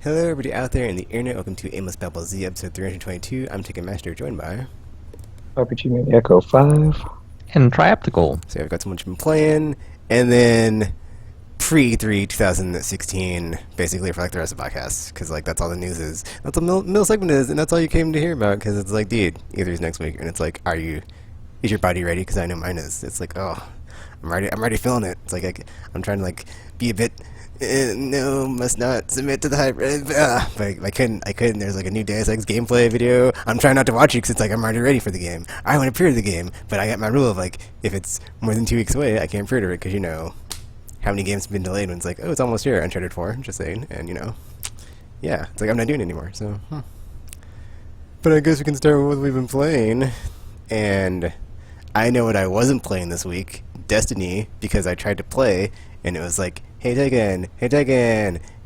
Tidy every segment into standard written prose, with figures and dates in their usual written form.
Hello, everybody out there in the internet. Welcome to Aimless Babel Z, episode 322. I'm Taking Master, joined by. RPG Mini Echo 5. And Trioptical. So I've got so much been playing, and then pre-3 2016, basically for like the rest of the podcast, because like that's all the news is. That's all middle segment is, and that's all you came to hear about. Because it's like, dude, E3's next week, and it's like, is your body ready? Because I know mine is. It's like, oh, I'm already feeling it. It's like I'm trying to like be a bit. No, must not submit to the hype. But I couldn't. There's like a new Deus Ex gameplay video. I'm trying not to watch it because it's like I'm already ready for the game. I want to pre-order the game, but I got my rule of like, if it's more than 2 weeks away, I can't pre-order it because you know how many games have been delayed when it's like, oh, it's almost here. Uncharted 4, just saying, and you know, yeah, it's like I'm not doing it anymore. So, but I guess we can start with what we've been playing, and I know what I wasn't playing this week, Destiny, because I tried to play, and it was like, hey Tegan,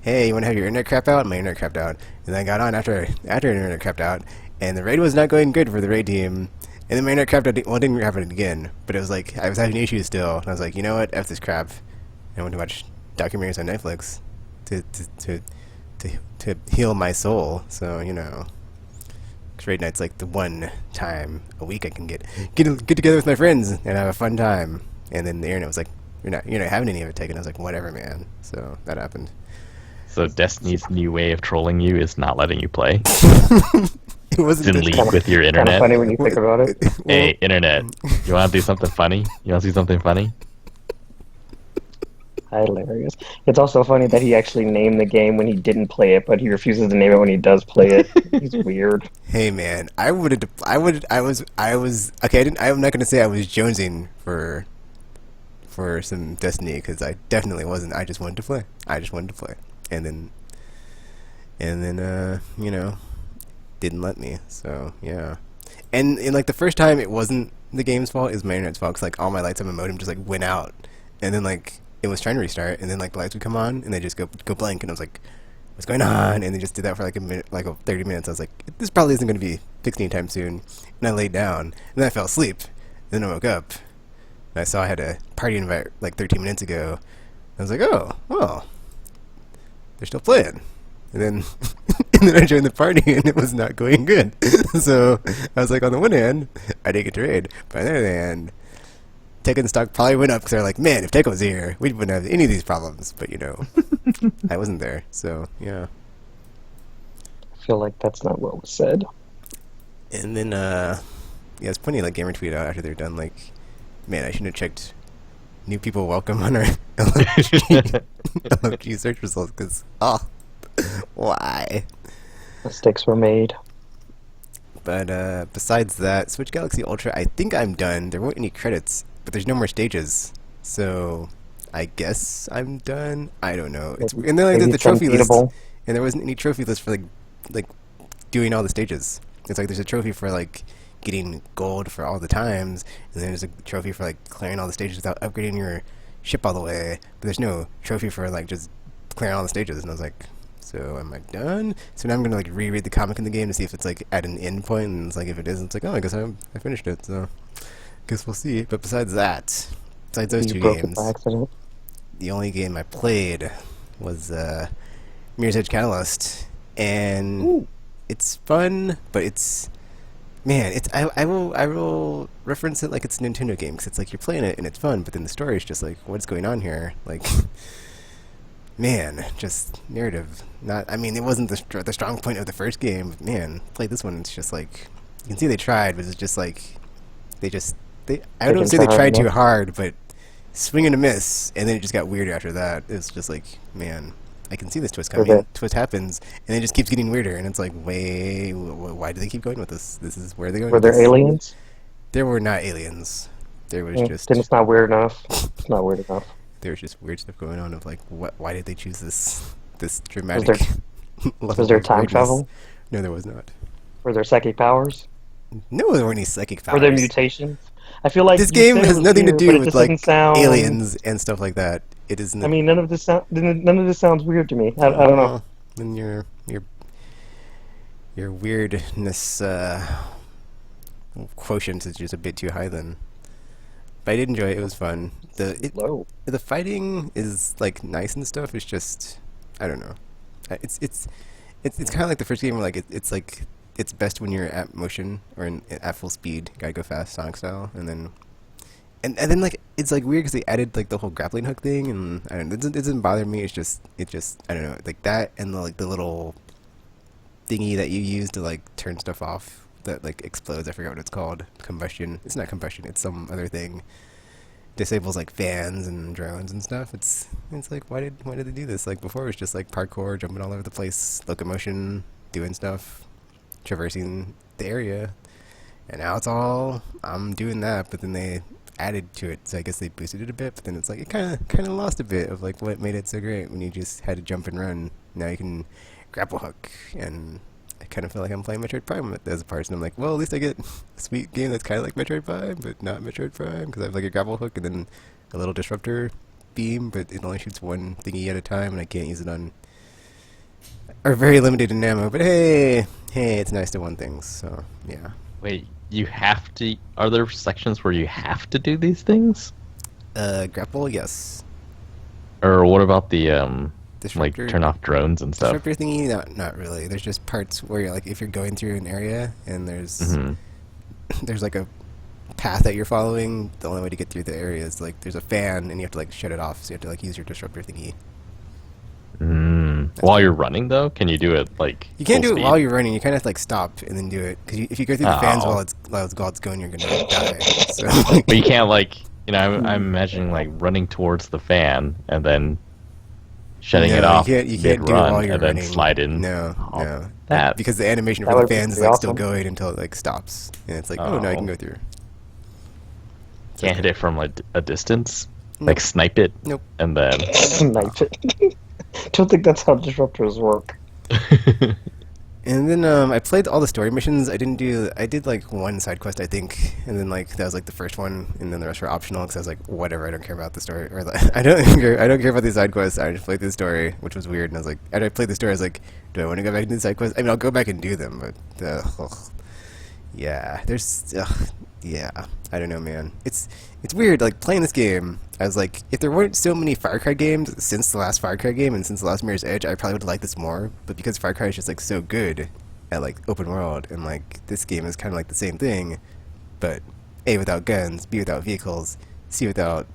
hey, you want to have your internet crapped out? My internet crapped out. And then I got on after internet crapped out, and the raid was not going good for the raid team. And then my internet crapped out, well, it didn't happen again, but it was like, I was having issues still, and I was like, you know what, F this crap. And I went to watch documentaries on Netflix to heal my soul, so, you know. Because raid night's like the one time a week I can get together with my friends and have a fun time. And then the internet was like, you're not having any of it taken. I was like, whatever, man. So that happened. So Destiny's new way of trolling you is not letting you play. It wasn't Didn't leave with your Kind of internet. funny when you think about it. Hey, internet, you want to do something funny? You want to see something funny? Hilarious. It's also funny that he actually named the game when he didn't play it, but he refuses to name it when he does play it. He's weird. Hey, man, I was okay. I'm not gonna say I was jonesing for some Destiny because I definitely wasn't. I just wanted to play. And then you know, didn't let me. So yeah, and like the first time, it wasn't the game's fault. It was my internet's fault. 'Cause like all my lights on my modem just like went out, and then like it was trying to restart, and then like the lights would come on, and they just go blank, and I was like, what's going on? And they just did that for like a minute, like 30 minutes. I was like, this probably isn't going to be fixed anytime soon. And I laid down, and then I fell asleep. And then I woke up, and I saw I had a party invite like 13 minutes ago. I was like, oh, they're still playing. And then and then I joined the party, and it was not going good. So I was like, on the one hand, I didn't get to raid, but on the other hand, Tekken stock probably went up because they're like, man, if Tekken was here, we wouldn't have any of these problems. But you know, I wasn't there, so yeah. I feel like that's not what was said. And then yeah, it's plenty of like gamer tweet out after they're done. Like, man, I shouldn't have checked new people welcome on our LFG search results because why? Mistakes were made. But besides that, Switch Galaxy Ultra, I think I'm done. There weren't any credits, but there's no more stages, so I guess I'm done. I don't know. It's and then I did the trophy list, and there wasn't any trophy list for like doing all the stages. It's like there's a trophy for like getting gold for all the times, and then there's a trophy for like clearing all the stages without upgrading your ship all the way. But there's no trophy for like just clearing all the stages. And I was like, so am I done? So now I'm gonna like reread the comic in the game to see if it's like at an end point, and it's like if it is, it's like, oh, I guess I finished it. So guess we'll see. But besides those two games, the only game I played was Mirror's Edge Catalyst, and Ooh. it's fun, but it's, man, it's I will reference it like it's a Nintendo game because it's like you're playing it and it's fun, but then the story is just like, what's going on here? Like, man, just narrative. Not, I mean, it wasn't the strong point of the first game. But man, play this one. It's just like you can see they tried, but it's just like I don't say they tried too hard, but swing and a miss, and then it just got weirder after that. It's just like, man, I can see this twist coming. Okay. Twist happens, and it just keeps getting weirder, and it's like, wait, why do they keep going with this? This is where they're going. Were there aliens? There were not aliens. There was just. Then it's not weird enough. It's not weird enough. There was just weird stuff going on of like, why did they choose this dramatic? Was there time travel? No, there was not. Were there psychic powers? No, there weren't any psychic powers. Were there mutations? I feel like this game has nothing to do with like sound... aliens and stuff like that. It isn't. I mean, none of this sounds weird to me. I don't know. Then your weirdness quotient is just a bit too high then. But I did enjoy it. It was fun. The fighting is like nice and stuff. It's just, I don't know. It's kind of like the first game where like it's like it's best when you're at motion or at full speed. Gotta go fast, Sonic style, and then like it's like weird because they added like the whole grappling hook thing, and I don't know, it doesn't bother me. It just I don't know, like that and the little thingy that you use to like turn stuff off that like explodes. I forgot what it's called. Combustion. It's not combustion. It's some other thing. Disables like fans and drones and stuff. It's like why did they do this? Like before it was just like parkour, jumping all over the place, locomotion, doing stuff, traversing the area, and now it's all I'm doing that. But then they added to it, so I guess they boosted it a bit. But then it's like it kind of lost a bit of like what made it so great when you just had to jump and run. Now you can grapple hook, and I kind of feel like I'm playing Metroid Prime as a parts, and I'm like, well, at least I get a sweet game that's kind of like Metroid Prime, but not Metroid Prime, because I have like a grapple hook and then a little disruptor beam, but it only shoots one thingy at a time, and I can't use it on, or very limited in ammo, but hey, it's nice to one things, so, yeah. Wait, you have to... Are there sections where you have to do these things? Grapple, yes. Or what about the, like, Disruptor, turn off drones and stuff? disruptor thingy, not really. There's just parts where you're like, if you're going through an area, and there's like a path that you're following, the only way to get through the area is like there's a fan and you have to like shut it off, so you have to like use your disruptor thingy. While you're running, though? Can you do it, like, You can't full do it speed? while you're running. You kind of have to like stop and then do it, because if you go through the fans Oh. while it's going, you're gonna die. So But you can't, like... You know, I'm imagining, like, running towards the fan and then shutting no, it off you can't do it mid-run while you're and then running. slide in. No, Oh, no. that... Because the animation That for the would be fans is pretty like still awesome. going until it like stops, and it's like, oh no, I can Oh. go through. Can't hit it from a distance? Nope. Like, snipe it? Nope. And then... Snipe it. Don't think that's how disruptors work. And then I played all the story missions. I did like one side quest, I think, and then like that was like the first one, and then the rest were optional because I was like, whatever, I don't care about the story, or like, I don't care about the side quests. I just played the story, which was weird, and I was like, after I played the story, I was like, do I want to go back and do the side quests? I mean, I'll go back and do them, but yeah, yeah, I don't know, man. It's weird, like playing this game. I was like, if there weren't so many Far Cry games since the last Far Cry game and since the last Mirror's Edge, I probably would have liked this more. But because Far Cry is just like so good at like open world, and like this game is kind of like the same thing, but A, without guns, B, without vehicles, C, without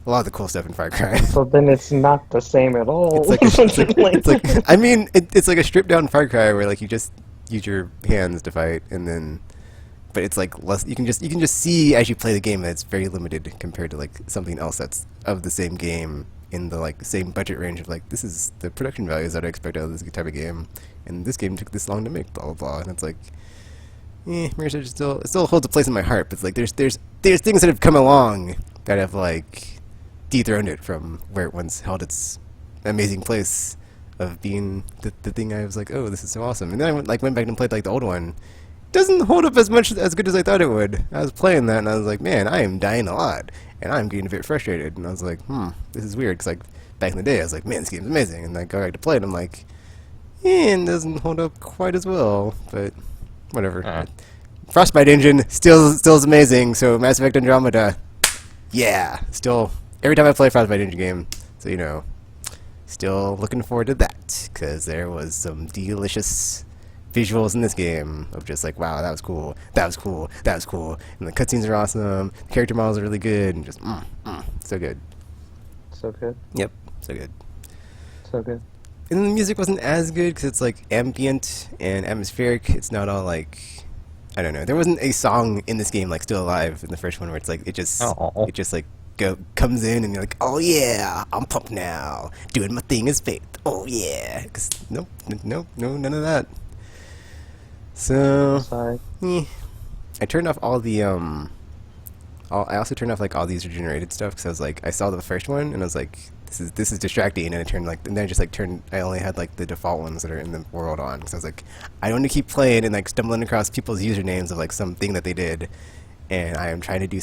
a lot of the cool stuff in Far Cry. So then it's not the same at all. It's like I mean, it's like a stripped down Far Cry where like you just use your hands to fight, and then, but it's like less. You can just see as you play the game that it's very limited compared to like something else that's of the same game in the like same budget range of like, this is the production values that I expect out of this type of game, and this game took this long to make, blah blah blah, and it's like, Mirror's Edge it still holds a place in my heart, but it's like there's things that have come along that have like dethroned it from where it once held its amazing place of being the thing I was like, oh, this is so awesome. And then I went back and played like the old one. Doesn't hold up as good as I thought it would. I was playing that and I was like, man, I am dying a lot, and I'm getting a bit frustrated. And I was like, this is weird, because like back in the day I was like, man, this game's amazing, and then I go back to play it and I'm like, it doesn't hold up quite as well, but whatever. Frostbite engine still is amazing. So Mass Effect Andromeda, yeah, still every time I play a Frostbite engine game, so you know, still looking forward to that, because there was some delicious visuals in this game of just like, wow, that was cool, and the cutscenes are awesome, the character models are really good, and just so good. So good. Yep, so good. So good. And then the music wasn't as good because it's like ambient and atmospheric. It's not all like, I don't know. There wasn't a song in this game like Still Alive in the first one where it's like it just like comes in and you're like, oh yeah, I'm pumped now, doing my thing as Faith. Oh yeah, 'cause nope, none of that. So Sorry. I turned off all the I also turned off like all the user generated stuff, because I was like, I saw the first one and I was like, this is distracting, and I turned like, and then I just like I only had like the default ones that are in the world on, because I was like, I don't want to keep playing and like stumbling across people's usernames of like something that they did, and I'm trying to do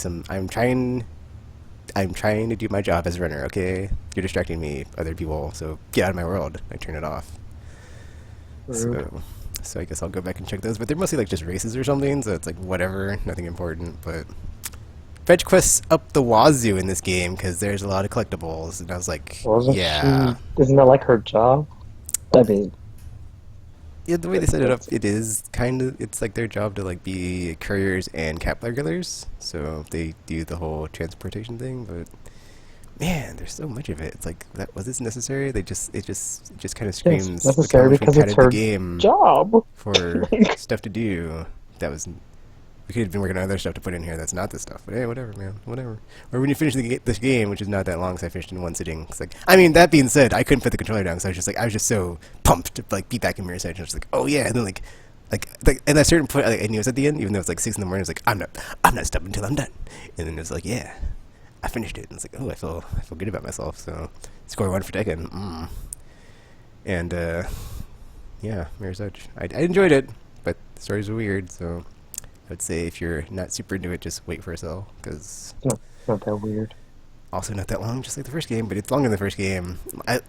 my job as a runner. Okay, you're distracting me, other people, so get out of my world. I turn it off. So I guess I'll go back and check those, but they're mostly like just races or something, so it's like whatever, nothing important. But fetch quests up the wazoo in this game, because there's a lot of collectibles, and I was like, Wasn't yeah. she? Isn't that like her job? I mean, yeah, the way they set it up, it is kind of, it's like their job to like be couriers and cap regulars. So they do the whole transportation thing, but man, there's so much of it. It's like, that was this necessary? It just kind of It's screams look how necessary much we because it's padded the her game job. for Like, stuff to do. That was We could have been working on other stuff to put in here that's not this stuff. But hey, whatever, man, whatever. Or when you finish this game, which is not that long, because I finished in one sitting. It's like, I mean, that being said, I couldn't put the controller down, because I was just so pumped to like be back in Mirror's Edge. And I was like, oh yeah, and then like at a certain point, like, I knew it was at the end, even though it's like 6 in the morning. I was like, I'm not stopping until I'm done. And then it was like, yeah, I finished it. And it's like, oh, I feel good about myself. So score 1 for Tekken. And yeah, Mirror's Edge. I enjoyed it, but the stories were weird. So I would say if you're not super into it, just wait for a sale, because it's not that weird. also not that long, just like the first game, but it's longer than the first game.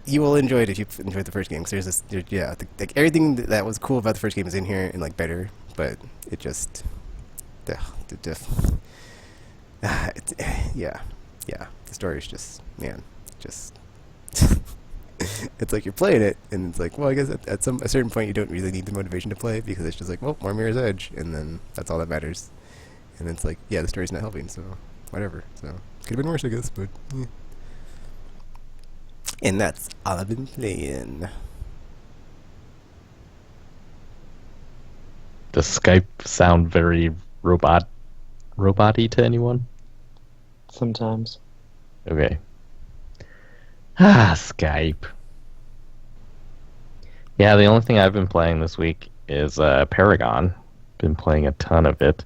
You will enjoy it if you enjoyed the first game. Because like everything that was cool about the first game is in here and like better, but it just, it's, yeah, the story is just, man, just. It's like you're playing it, and it's like, well, I guess at a certain point you don't really need the motivation to play, because it's just like, well, more Mirror's Edge, and then that's all that matters. And then it's like, yeah, the story's not helping, so whatever. So could have been worse, I guess, but yeah. And that's all I've been playing. Does Skype sound very robot-y to anyone? Sometimes. Okay. Skype. Yeah, the only thing I've been playing this week is Paragon. Been playing a ton of it.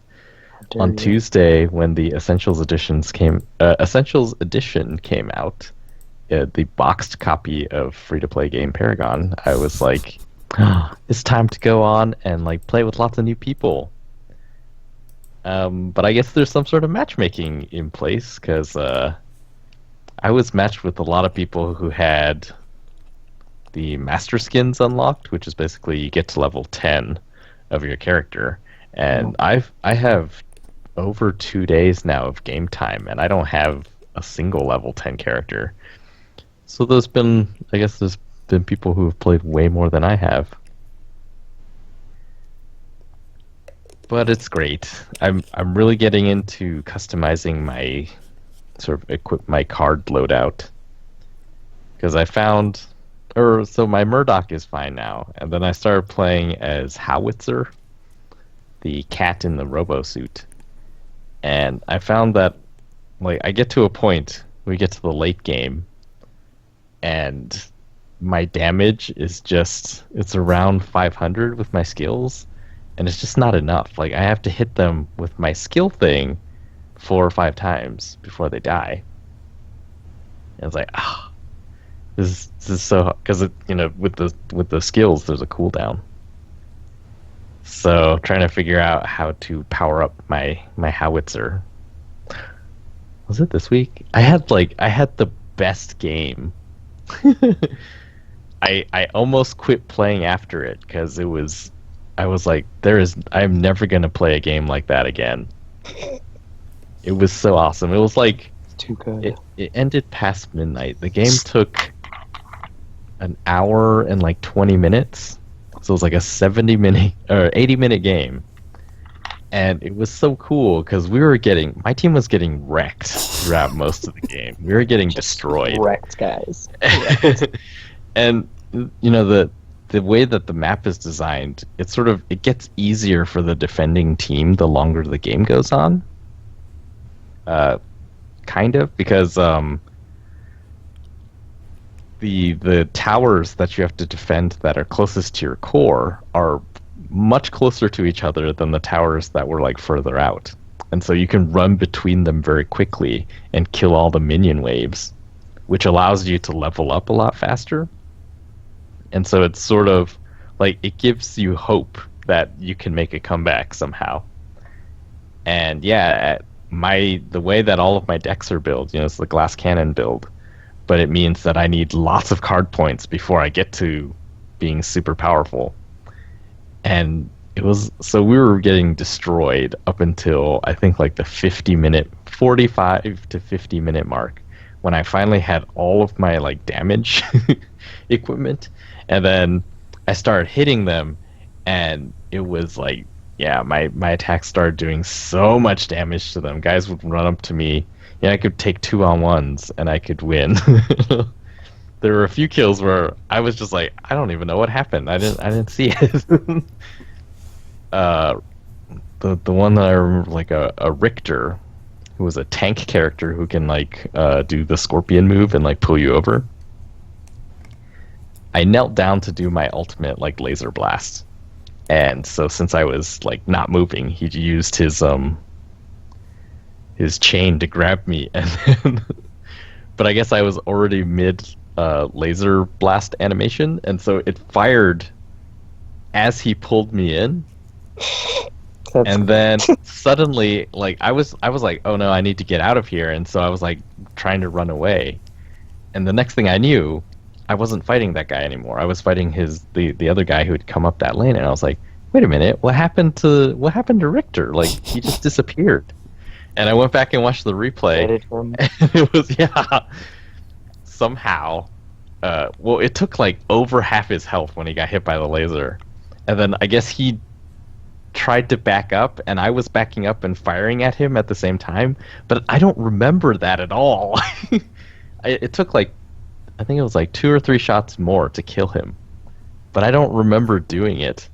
On Tuesday, when the Essentials Edition came out, the boxed copy of free-to-play game Paragon, I was like, it's time to go on and like play with lots of new people. But I guess there's some sort of matchmaking in place, because I was matched with a lot of people who had the master skins unlocked, which is basically you get to level 10 of your character. And I have over 2 days now of game time, and I don't have a single level 10 character. So there's been people who have played way more than I have. But it's great. I'm really getting into customizing my sort of my card loadout, because I found, so my Murdoch is fine now, and then I started playing as Howitzer, the cat in the robo suit, and I found that like I get to a point, we get to the late game, and my damage is it's around 500 with my skills, and it's just not enough. Like I have to hit them with my skill thing 4 or 5 times before they die. And it's like, this is so, because with the skills there's a cooldown. So trying to figure out how to power up my Howitzer. Was it this week? I had the best game. I almost quit playing after it, because I was like, I'm never gonna play a game like that again. It was so awesome. It was like, It's too good. It ended past midnight. The game took an hour and like 20 minutes. So it was like a 70-minute or 80-minute game. And it was so cool, because my team was getting wrecked throughout most of the game. We were getting destroyed. Wrecked, guys. And the way that the map is designed, it gets easier for the defending team the longer the game goes on. Kind of, because the towers that you have to defend that are closest to your core are much closer to each other than the towers that were like further out, and so you can run between them very quickly and kill all the minion waves, which allows you to level up a lot faster. And so it's sort of like, it gives you hope that you can make a comeback somehow. And yeah, the way that all of my decks are built, it's the glass cannon build, but it means that I need lots of card points before I get to being super powerful. And so we were getting destroyed up until I think like the 45 to 50 minute mark, when I finally had all of my like damage equipment, and then I started hitting them, and it was like, yeah, my attacks started doing so much damage to them. Guys would run up to me. Yeah, I could take 2-on-1s and I could win. There were a few kills where I was just like, I don't even know what happened. I didn't see it. uh, the one that I remember, like a Richter, who was a tank character who can like do the scorpion move and like pull you over. I knelt down to do my ultimate like laser blast, and so since I was like not moving, he used his chain to grab me, and then, but I guess I was already mid laser blast animation, and so it fired as he pulled me in, That's and then suddenly like I was like, oh no, I need to get out of here, and so I was like trying to run away, and the next thing I knew, I wasn't fighting that guy anymore. I was fighting the other guy who had come up that lane, and I was like, wait a minute, what happened to Richter? Like he just disappeared. And I went back and watched the replay, edit him. and it was somehow. Well, it took like over half his health when he got hit by the laser, and then I guess he tried to back up, and I was backing up and firing at him at the same time. But I don't remember that at all. It took like, I think it was like 2 or 3 shots more to kill him, but I don't remember doing it.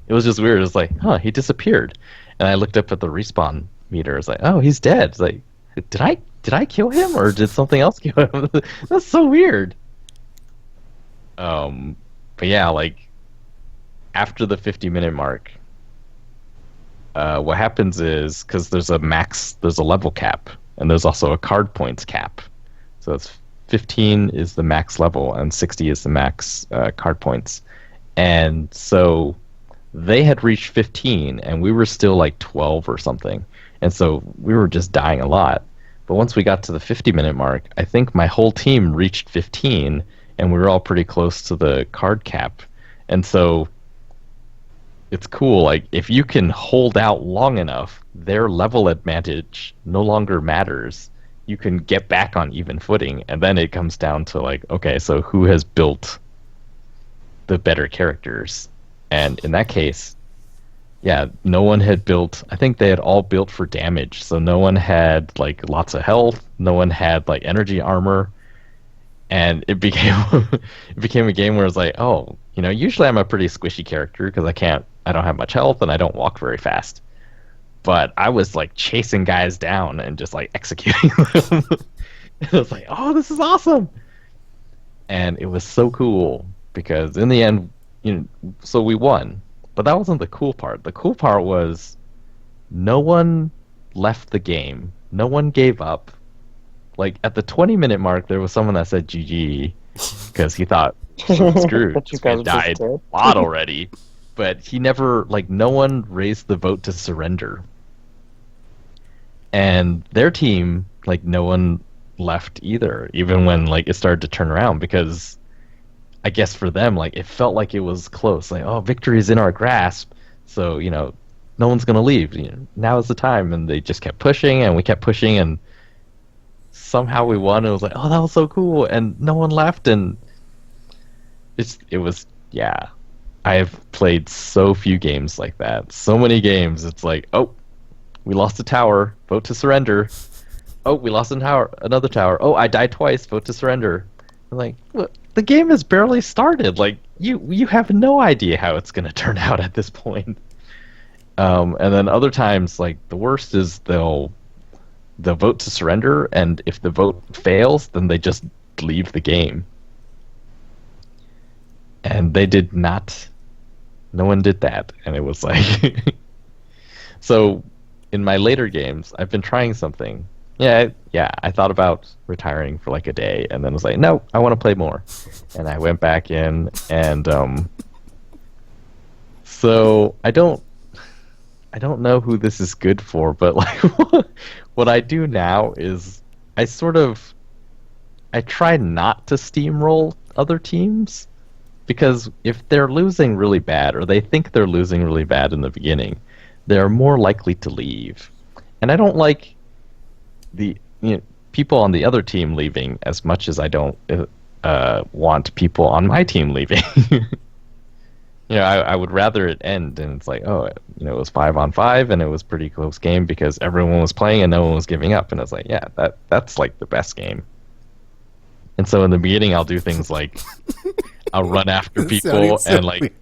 It was just weird. It was like, huh, he disappeared, and I looked up at the respawn meter. It's like, oh, he's dead. It's like, did I kill him or did something else kill him? That's so weird. But yeah, like after the 50-minute mark, what happens is because there's a level cap, and there's also a card points cap. So it's 15 is the max level, and 60 is the max card points. And so they had reached 15, and we were still like 12 or something. And so we were just dying a lot. But once we got to the 50-minute mark, I think my whole team reached 15, and we were all pretty close to the card cap. And so it's cool. Like if you can hold out long enough, their level advantage no longer matters. You can get back on even footing, and then it comes down to like, okay, so who has built the better characters? And in that case, yeah, no one had built. I think they had all built for damage, so no one had like lots of health. No one had like energy armor, and it became it became a game where it's like, oh, usually I'm a pretty squishy character because I don't have much health and I don't walk very fast. But I was like chasing guys down and just like executing them. And I was like, oh, this is awesome. And it was so cool because in the end, so we won. But that wasn't the cool part. The cool part was no one left the game. No one gave up. Like at the 20-minute mark, there was someone that said GG because he thought, screwed. That you This guy guys were just died dead. a lot already. But he never, like, no one raised the vote to surrender. And their team, like, no one left either, even when, like, it started to turn around, because I guess for them, like, it felt like it was close. Like, oh, victory is in our grasp, so, no one's going to leave. Now is the time. And they just kept pushing, and we kept pushing, and somehow we won. It was like, oh, that was so cool, and no one left, and it was, yeah. I have played so few games like that. So many games, it's like, oh, we lost a tower, vote to surrender. Oh, we lost another tower. Oh, I died twice, vote to surrender. I'm like, look, the game has barely started. Like, you have no idea how it's going to turn out at this point. And then other times, like, the worst is they'll vote to surrender, and if the vote fails, then they just leave the game. And they did not. No one did that, and it was like. So, in my later games, I've been trying something. Yeah. I thought about retiring for like a day, and then was like, no, I want to play more, and I went back in, and so I don't know who this is good for, but like, what I do now is I try not to steamroll other teams. Because if they're losing really bad, or they think they're losing really bad in the beginning, they're more likely to leave. And I don't like the people on the other team leaving as much as I don't want people on my team leaving. I would rather it end and it's like, oh, it was 5-on-5 and it was pretty close game because everyone was playing and no one was giving up, and it's like, yeah, that's like the best game. And so in the beginning, I'll do things like I'll run after This sounded people so and like weird.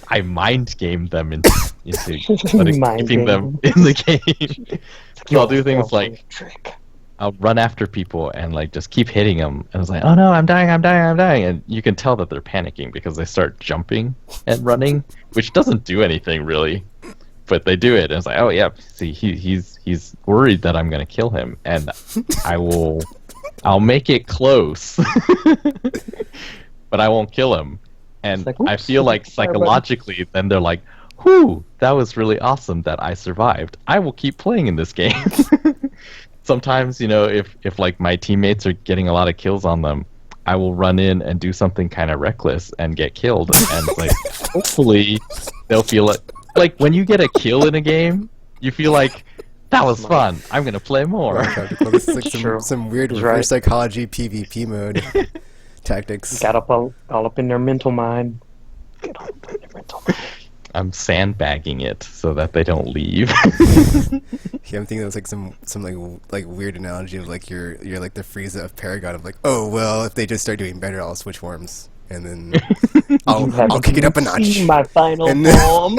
I mind game them into like, Mind keeping game them them. in the game. So I'll do things Fail like trick. I'll run after people and like just keep hitting them, and it's like, oh no, I'm dying, I'm dying, I'm dying, and you can tell that they're panicking because they start jumping and running, which doesn't do anything really, but they do it, and it's like, oh yeah, see, he's worried that I'm gonna kill him, and I'll make it close, but I won't kill him, and It's like, I "Oops, feel like sorry, buddy." psychologically, then they're like, whew, that was really awesome that I survived. I will keep playing in this game. Sometimes, if like my teammates are getting a lot of kills on them, I will run in and do something kind of reckless and get killed. And like, hopefully, they'll feel it. Like when you get a kill in a game, you feel like that was fun. I'm gonna play more. This is like True. some weird He's reverse right. psychology PvP mode tactics. Got up all up in their mental mind. Get all up in their mental mind. I'm sandbagging it so that they don't leave. Yeah, I'm thinking that was like some like weird analogy of like you're like the Frieza of Paragon of like, oh well, if they just start doing better, I'll switch forms and then I'll kick it up a notch. My final And- form.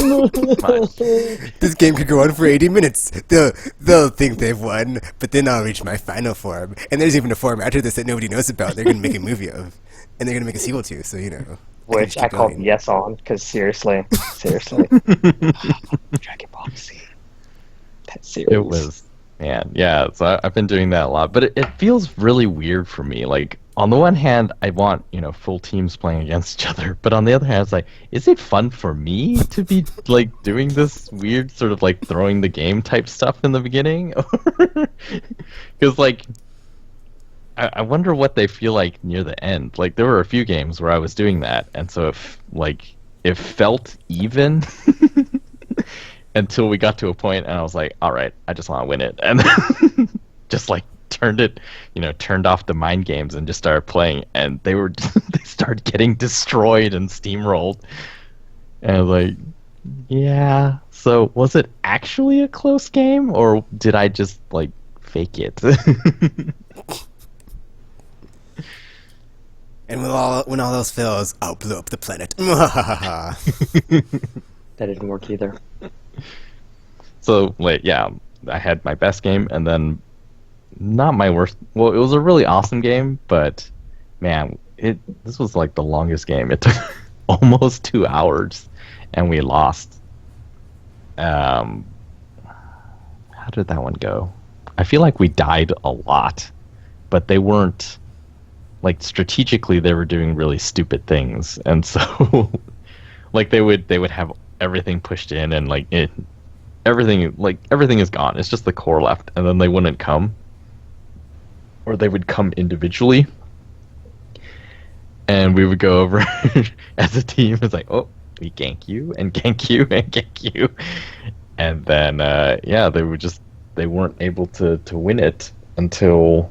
This game could go on for 80 minutes. They'll think they've won, but then I'll reach my final form. And there's even a form after this that nobody knows about. They're gonna make a movie of, and they're gonna make a sequel to. So Which I called yes on, because seriously. Dragon Ball Z. That series. It was, man, yeah. So I've been doing that a lot, but it feels really weird for me. Like on the one hand, I want full teams playing against each other, but on the other hand, it's like, is it fun for me to be like doing this weird sort of like throwing the game type stuff in the beginning? Because like, I wonder what they feel like near the end. Like there were a few games where I was doing that, and so if like it felt even. Until we got to a point and I was like, all right, I just want to win it. And then just like turned off the mind games and just started playing. And they started getting destroyed and steamrolled. And I was like, yeah. So was it actually a close game or did I just like fake it? And when all else fails, I'll blow up the planet. That didn't work either. So, like, yeah, I had my best game, and then not my worst. Well, it was a really awesome game, but man, this was like the longest game. It took almost 2 hours, and we lost. How did that one go? I feel like we died a lot, but they weren't like strategically. They were doing really stupid things, and so like they would have everything pushed in, and like everything is gone. It's just the core left, and then they wouldn't come, or they would come individually, and we would go over as a team. It's like, oh, we gank you and gank you and gank you, and then yeah, they weren't able to win it until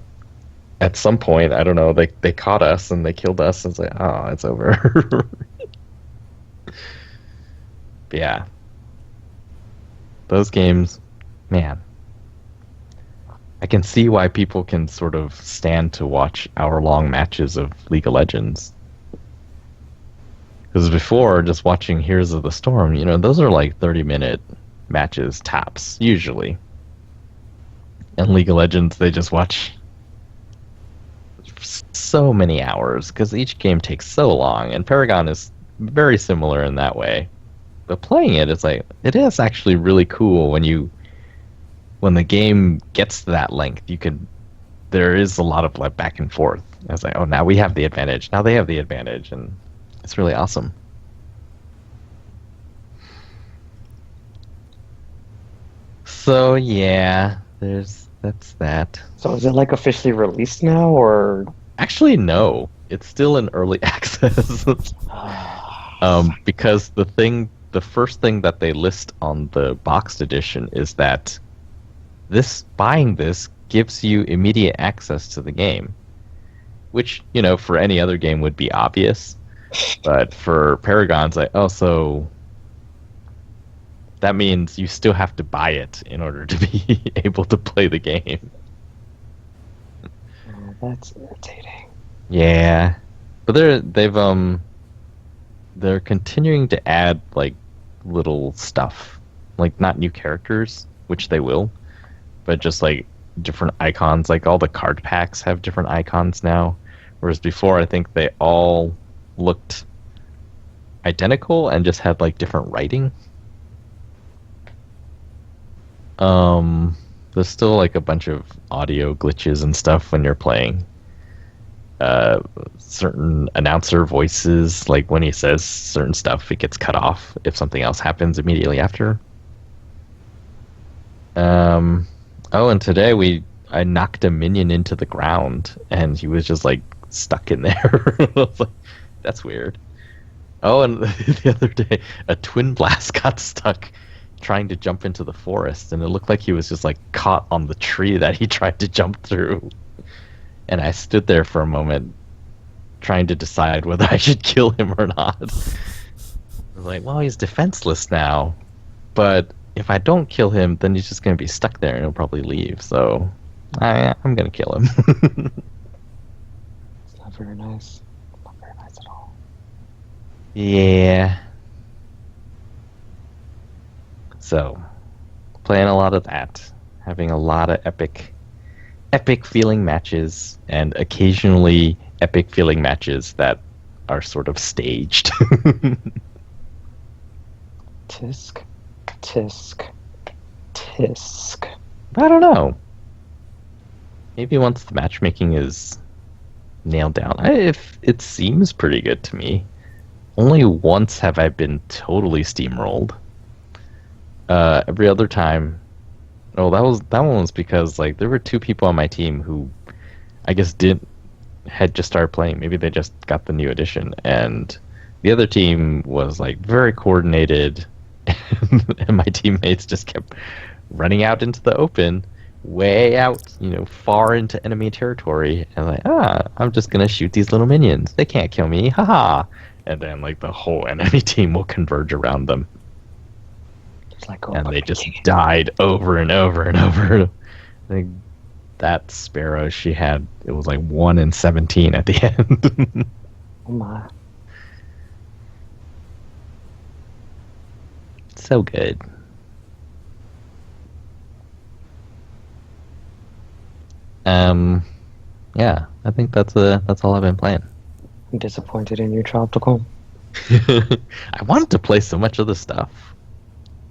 at some point, I don't know, they caught us and they killed us, and it's like, oh, it's over. But yeah. Those games, man. I can see why people can sort of stand to watch hour-long matches of League of Legends. Because before, just watching Heroes of the Storm, those are like 30-minute matches tops, usually. And League of Legends, they just watch so many hours, because each game takes so long, and Paragon is very similar in that way. But playing it, it's like, it is actually really cool when the game gets to that length. There is a lot of like back and forth. I was like, oh, now we have the advantage. Now they have the advantage, and it's really awesome. So yeah, that's that. So is it like officially released now, or? Actually, no. It's still in early access. Because the first thing that they list on the boxed edition is that buying this gives you immediate access to the game, which for any other game would be obvious, But for Paragons, so that means you still have to buy it in order to be able to play the game. Oh, that's irritating. Yeah, but they're continuing to add like little stuff, like not new characters, which they will, but just like different icons. Like all the card packs have different icons now, whereas before I think they all looked identical and just had like different writing. There's still like a bunch of audio glitches and stuff when you're playing. Certain announcer voices, like when he says certain stuff, it gets cut off if something else happens immediately after. And today I knocked a minion into the ground, and he was just like stuck in there. I was like, that's weird. Oh, and the other day, a twin blast got stuck trying to jump into the forest, and it looked like he was just like caught on the tree that he tried to jump through. And I stood there for a moment trying to decide whether I should kill him or not. I was like, well, he's defenseless now, but if I don't kill him, then he's just going to be stuck there and he'll probably leave. So I'm going to kill him. It's not very nice. Not very nice at all. Yeah. So, playing a lot of that, having a lot of epic feeling matches, and occasionally epic feeling matches that are sort of staged. Tisk, tisk, tisk. I don't know. Maybe once the matchmaking is nailed down, if it seems pretty good to me. Only once have I been totally steamrolled. Every other time, that one was because like there were two people on my team who I guess had just started playing. Maybe they just got the new edition, and the other team was like very coordinated, and my teammates just kept running out into the open, way out, far into enemy territory, and like, I'm just gonna shoot these little minions. They can't kill me, haha. And then like the whole enemy team will converge around them. Like, and they just died over and over and over. I think that Sparrow she had, it was like 1 in 17 at the end. Oh my. So good. Yeah, I think that's all I've been playing. I'm disappointed in you, Tropical. I wanted to play so much of the stuff.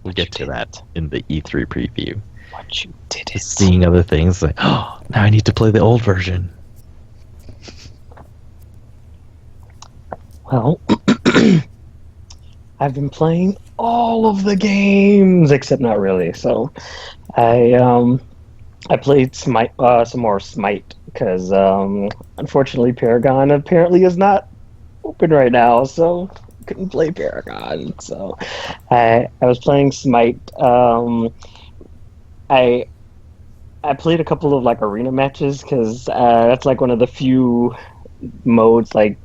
We'll get to that in the E3 preview. What you did it. Just seeing other things like, now I need to play the old version. Well, I've been playing all of the games, except not really. So, I played Smite, some more Smite, because unfortunately Paragon apparently is not open right now, so couldn't play Paragon. So I was playing Smite. I played a couple of like arena matches because that's like one of the few modes, like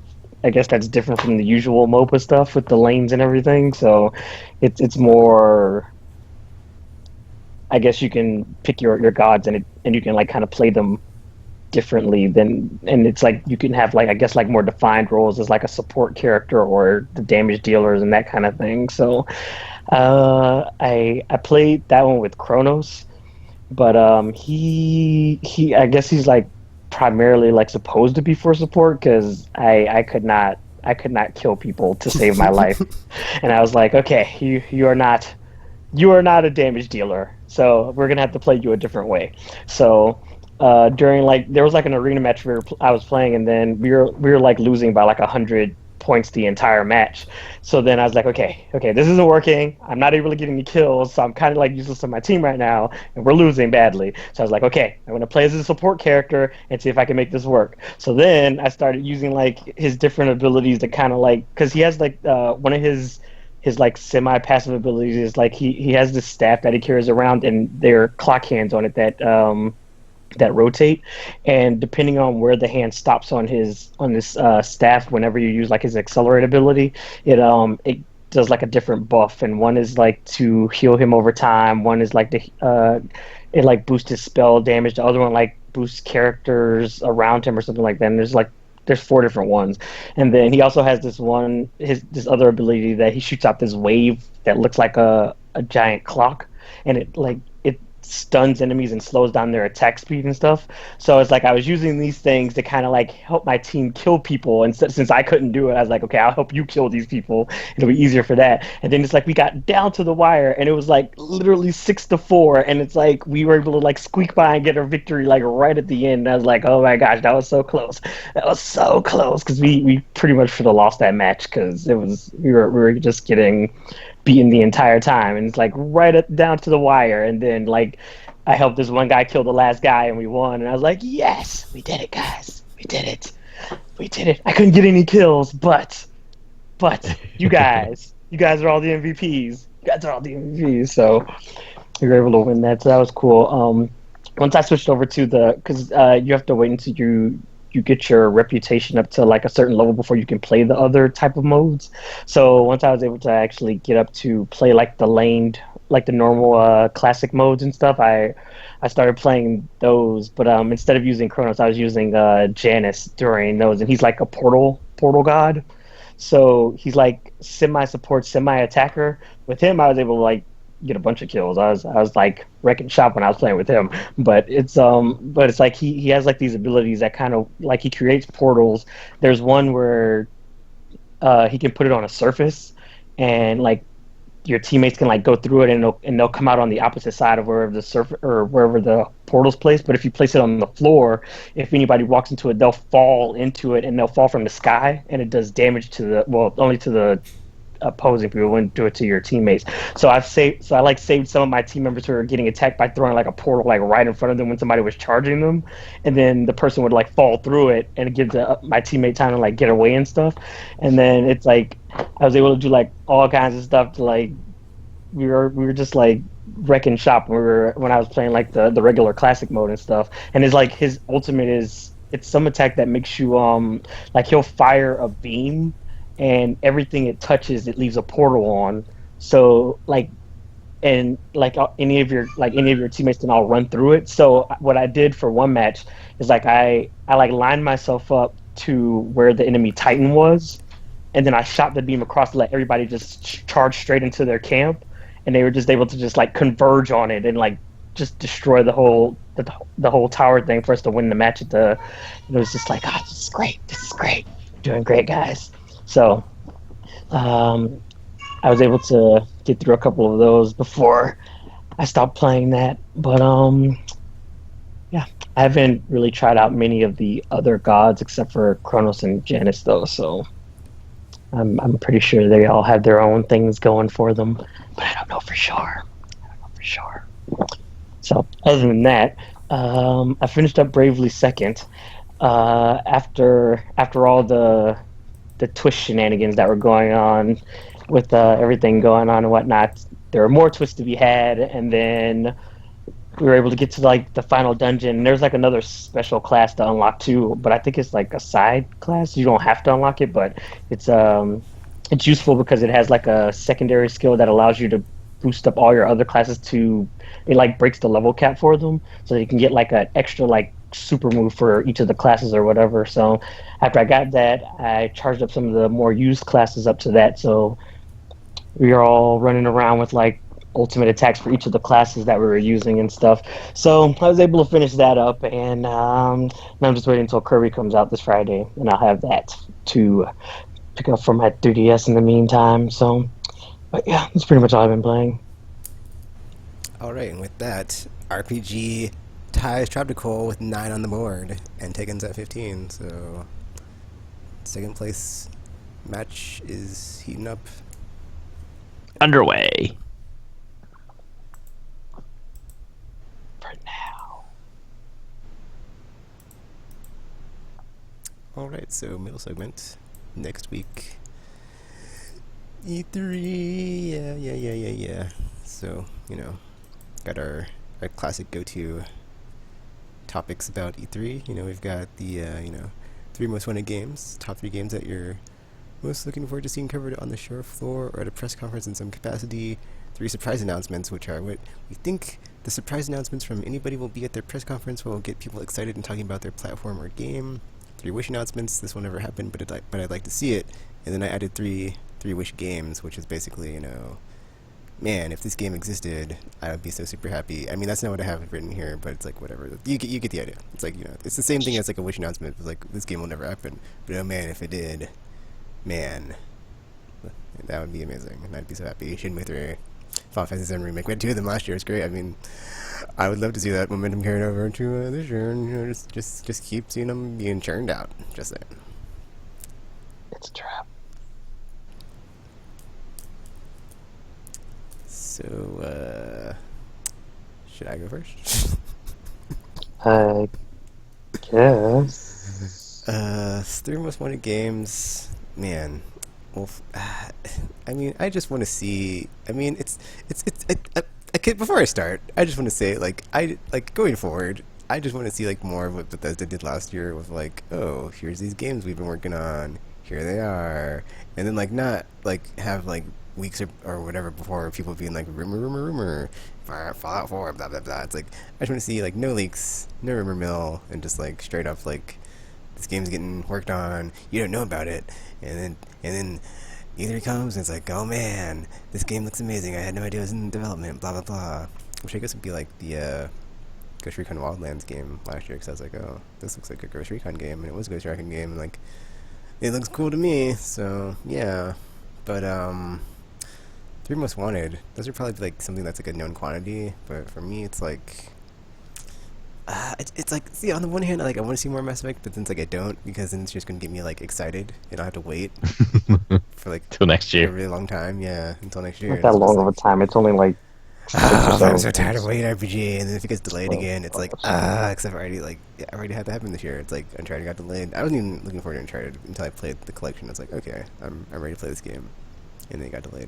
I guess that's different from the usual MOBA stuff with the lanes and everything. So it's more, I guess you can pick your gods and you can like kind of play them differently and it's like you can have like I guess like more defined roles as like a support character or the damage dealers and that kind of thing. So I played that one with Kronos, but he I guess he's like primarily like supposed to be for support because I could not kill people to save my life. And I was like, okay, you are not a damage dealer, so we're gonna have to play you a different way. So during like there was like an arena match I was playing, and then we were like losing by like 100 points the entire match. So then I was like, okay, this isn't working. I'm not able to get any kills, so I'm kind of like useless to my team right now, and we're losing badly. So I was like, okay, I'm gonna play as a support character and see if I can make this work. So then I started using like his different abilities to kind of like, because he has like one of his like semi-passive abilities is like he has this staff that he carries around, and there are clock hands on it that that rotate, and depending on where the hand stops on this staff, whenever you use like his accelerate ability, it does like a different buff, and one is like to heal him over time. One is like it like boosts his spell damage. The other one like boosts characters around him or something like that. And there's four different ones, and then he also has this other ability that he shoots out this wave that looks like a giant clock, and it stuns enemies and slows down their attack speed and stuff. So it's like I was using these things to kind of like help my team kill people. And since I couldn't do it, I was like, okay, I'll help you kill these people. It'll be easier for that. And then it's like we got down to the wire, and it was like literally 6-4, and it's like we were able to like squeak by and get a victory like right at the end. And I was like, oh my gosh, that was so close. That was so close because we pretty much should have lost that match because we were just getting beaten the entire time, and it's like down to the wire. And then like I helped this one guy kill the last guy, and we won. And I was like, yes, we did it, guys, we did it, we did it. I couldn't get any kills, but you guys are all the MVPs. You guys are all the MVPs. So we were able to win that. So that was cool. Once I switched over to because you have to wait until you get your reputation up to like a certain level before you can play the other type of modes. So once I was able to actually get up to play like the normal classic modes and stuff, I started playing those. But instead of using Kronos, I was using Janus during those, and he's like a portal god. So he's like semi support, semi attacker. With him, I was able to like get a bunch of kills. I was like wrecking shop when I was playing with him. But it's like he has like these abilities that kind of like he creates portals. There's one where he can put it on a surface, and like your teammates can like go through it, and they'll come out on the opposite side of wherever the surface or wherever the portal's placed. But if you place it on the floor, if anybody walks into it, they'll fall into it, and they'll fall from the sky, and it does damage only to the opposing people, wouldn't do it to your teammates. So I saved some of my team members who were getting attacked by throwing like a portal like right in front of them when somebody was charging them, and then the person would like fall through it, and it gives my teammate time to like get away and stuff. And then it's like I was able to do like all kinds of stuff to like we were just like wrecking shop when I was playing like the regular classic mode and stuff. And it's like his ultimate it's some attack that makes you like he'll fire a beam, and everything it touches it leaves a portal on. So like and like any of your teammates can all run through it. So what I did for one match is like I like lined myself up to where the enemy Titan was, and then I shot the beam across to let everybody just charge straight into their camp, and they were just able to just like converge on it and like just destroy the whole tower thing for us to win the match at the. And it was just like, oh, this is great, doing great, guys. So, I was able to get through a couple of those before I stopped playing that. But yeah, I haven't really tried out many of the other gods except for Kronos and Janus, though. So I'm pretty sure they all have their own things going for them, but I don't know for sure. So other than that, I finished up Bravely Second. After all the twist shenanigans that were going on with everything going on and whatnot, there were more twists to be had, and then we were able to get to like the final dungeon. There's like another special class to unlock too, but I think it's like a side class. You don't have to unlock it, but it's useful because it has like a secondary skill that allows you to boost up all your other classes to. It like breaks the level cap for them, so you can get like an extra like super move for each of the classes or whatever. So after I got that, I charged up some of the more used classes up to that. So we are all running around with like ultimate attacks for each of the classes that we were using and stuff. So I was able to finish that up, and now I'm just waiting until Kirby comes out this Friday, and I'll have that to pick up for my 3DS in the meantime. So, but yeah, that's pretty much all I've been playing. All right, and with that, RPG ties Tropical with 9 on the board, and Teken's at 15. So, second place match is heating up. Underway. For now. All right, so middle segment next week. E3, yeah. So got our classic go-to topics about E3. We've got the three most wanted games, top three games that you're most looking forward to seeing covered on the show floor or at a press conference in some capacity. Three surprise announcements, which are what we think the surprise announcements from anybody will be at their press conference will get people excited and talking about their platform or game. Three wish announcements. This will never happen, but I'd like to see it. And then I added three wish games, which is basically man, if this game existed, I would be so super happy. I mean, that's not what I have written here, but it's like whatever. You get the idea. It's like it's the same thing as like a wish announcement. It's like this game will never happen, but oh man, if it did, man, that would be amazing, and I'd be so happy. Shinmue 3, Final Fantasy 7 remake. We had two of them last year. It's great. I mean, I would love to see that momentum carried over to this year, and just keep seeing them being churned out. Just saying. It's a trap. So, should I go first? I guess. Three most wanted games, man. Well, I mean, I just want to see. I mean, before I start, I just want to say, going forward, I just want to see more of what Bethesda did last year with oh, here's these games we've been working on, here they are, and then not have weeks or whatever before people being rumor, Fallout 4, blah blah blah. It's I just want to see no leaks, no rumor mill, and just straight up this game's getting worked on, you don't know about it, and then E3 comes and it's oh man, this game looks amazing, I had no idea it was in development, blah blah blah. Which I guess would be the Ghost Recon Wildlands game last year, because I was oh, this looks like a Ghost Recon game, and it was a Ghost Recon game, and it looks cool to me, so yeah. But three most wanted, those would probably be something that's a known quantity, but for me it's it's see, on the one hand I want to see more Mass Effect, but then I don't, because then it's just gonna get me excited and I'll have to wait for till next year, a really long time. Yeah, until next year. Not that long of a time. It's only I'm so tired of waiting RPG, and then if it gets delayed again, it's except for I already had that happen this year. It's Uncharted got delayed. I wasn't even looking forward to Uncharted until I played the collection. It's okay, I'm ready to play this game, and then it got delayed.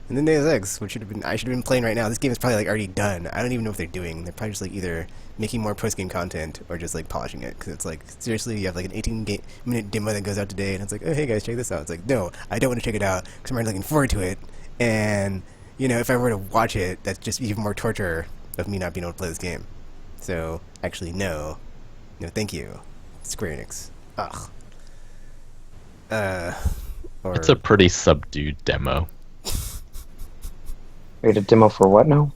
And then Deus Ex, which I should have been playing right now. This game is probably already done. I don't even know what they're doing. They're probably just either making more post game content or just polishing it. Because it's seriously, you have an 18-minute demo that goes out today, and it's oh hey guys, check this out. It's no, I don't want to check it out because I'm already looking forward to it. And if I were to watch it, that's just even more torture of me not being able to play this game. So actually, no, thank you, Square Enix. Ugh. It's a pretty subdued demo. Wait, a demo for what now?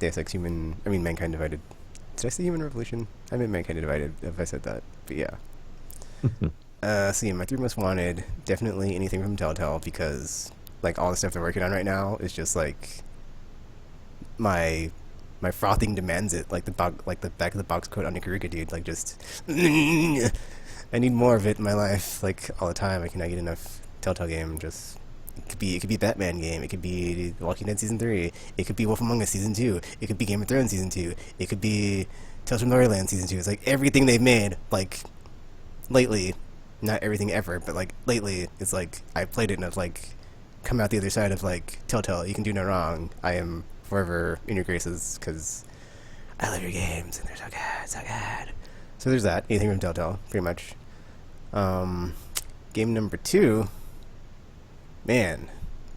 Deus Ex Mankind Divided. Did I say Human Revolution? I meant Mankind Divided, if I said that. But yeah. So yeah, my three most wanted, definitely anything from Telltale, because all the stuff they're working on right now is just my frothing demands it. The back of the box quote on Ikaruga, dude. Just I need more of it in my life, all the time. I cannot get enough Telltale game. Just it could be a Batman game, it could be Walking Dead Season 3, it could be Wolf Among Us Season 2, it could be Game of Thrones Season 2, it could be Tales from the Land Season 2. It's everything they've made, lately, not everything ever, but lately, it's I played it and I've come out the other side of Telltale, you can do no wrong, I am forever in your graces, because I love your games, and they're so good, so good. So there's that, anything from Telltale, pretty much. Game number 2, man,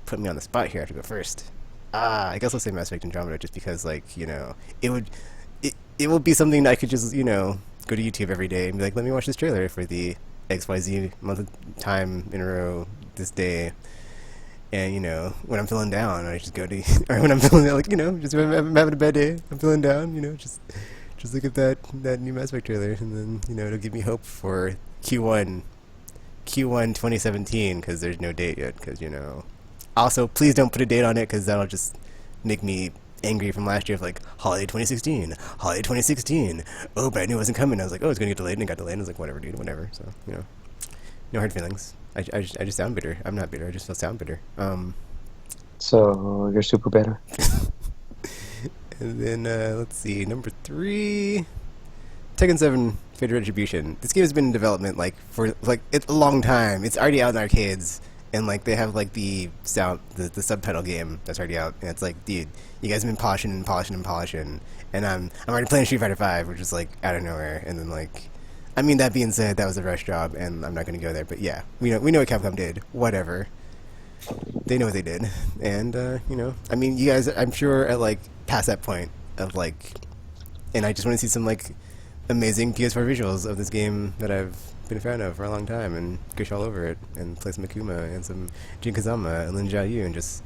put me on the spot here. I have to go first. I guess I'll say Mass Effect Andromeda, just because, it would be something that I could just, go to YouTube every day and be let me watch this trailer for the XYZ month of time in a row this day. And, when I'm feeling down, I just go to, or when I'm feeling, just when I'm having a bad day, I'm feeling down, just look at that new Mass Effect trailer, and then, it'll give me hope for Q1 2017, because there's no date yet, because also please don't put a date on it, because that'll just make me angry from last year of holiday 2016, oh, but I knew it wasn't coming. I was oh, it's gonna get delayed, and it got delayed, and I was whatever, dude, whatever. So no hard feelings. I just sound bitter. I'm not bitter, I just sound bitter. So you're super bitter. And then let's see, number 3, Tekken 7 Fate of Retribution. This game has been in development for a long time. It's already out in arcades, and like they have like the sound, the subtitle game that's already out, and it's like, dude, you guys have been polishing and polishing and polishing, and I'm already playing Street Fighter Five, which is like out of nowhere, and then like, I mean, that being said, that was a rush job, and I'm not going to go there, but yeah, we know what Capcom did, whatever. They know what they did, and you know, I mean, you guys, I'm sure at like past that point of like, and I just want to see some like amazing PS4 visuals of this game that I've been a fan of for a long time, and gush all over it, and play some Akuma and some Jin Kazama and Lin Jiayu, and just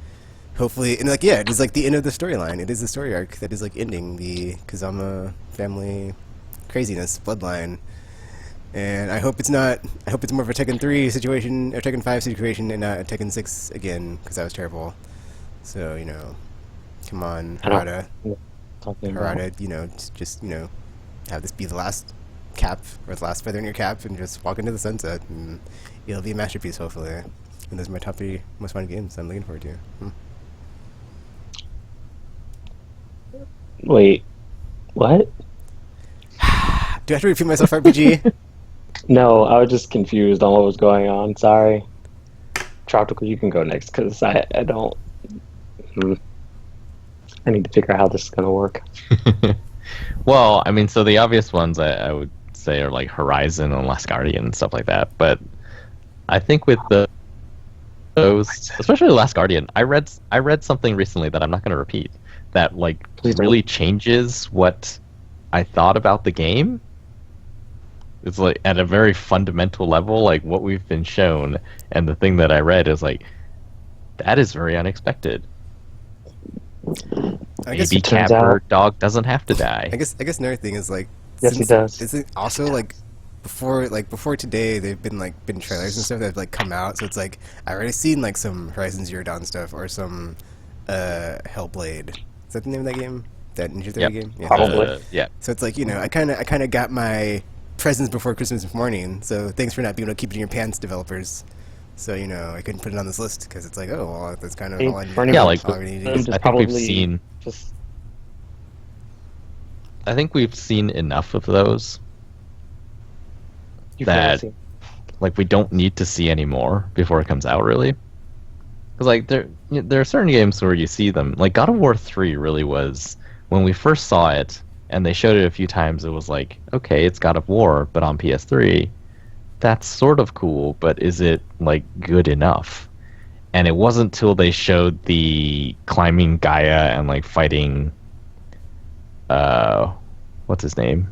hopefully, and like, yeah, it is like the end of the storyline. It is the story arc that is like ending the Kazama family craziness bloodline. And I hope it's not. I hope it's more of a Tekken 3 situation or Tekken 5 situation, and not a Tekken 6 again, because that was terrible. So you know, come on, Harada, you know, just you know, have this be the last cap or the last feather in your cap, and just walk into the sunset, and it'll be a masterpiece, hopefully. And those are my top 3 most fun games I'm looking forward to. Wait, what? Do I have to repeat myself, RPG? No, I was just confused on what was going on. Sorry. Tropical, you can go next because I don't. I need to figure out how this is gonna work. Well, I mean, so the obvious ones I would say are like Horizon and Last Guardian and stuff like that. But I think with those, especially Last Guardian, I read something recently that I'm not going to repeat that like Please really changes what I thought about the game. It's like at a very fundamental level, like what we've been shown, and the thing that I read is like that is very unexpected. I guess Maybe it turns Capper out- Dog doesn't have to die. I guess another thing is like, Yes, he does. Is it also like before today they've been trailers and stuff that have like come out, so it's like I already seen like some Horizon Zero Dawn stuff or some Hellblade. Is that the name of that game? That Ninja Theory Yep. game? Yeah. Probably. Yeah. So it's like, you know, I kind of got my presents before Christmas morning. So thanks for not being able to keep it in your pants, developers. So you know, I couldn't put it on this list because it's like, oh, well, that's kind of Hey, all I need. for anyone- Yeah, like all I need to I'm do. just I think we've probably seen. just I think we've seen enough of those. you've That- never seen. Like we don't need to see any more before it comes out, really. Because like there are certain games where you see them. Like God of War 3 really was when we first saw it, and they showed it a few times. It was like, okay, it's God of War, but on PS3. That's sort of cool, but is it like good enough? And it wasn't till they showed the climbing Gaia and like fighting what's his name?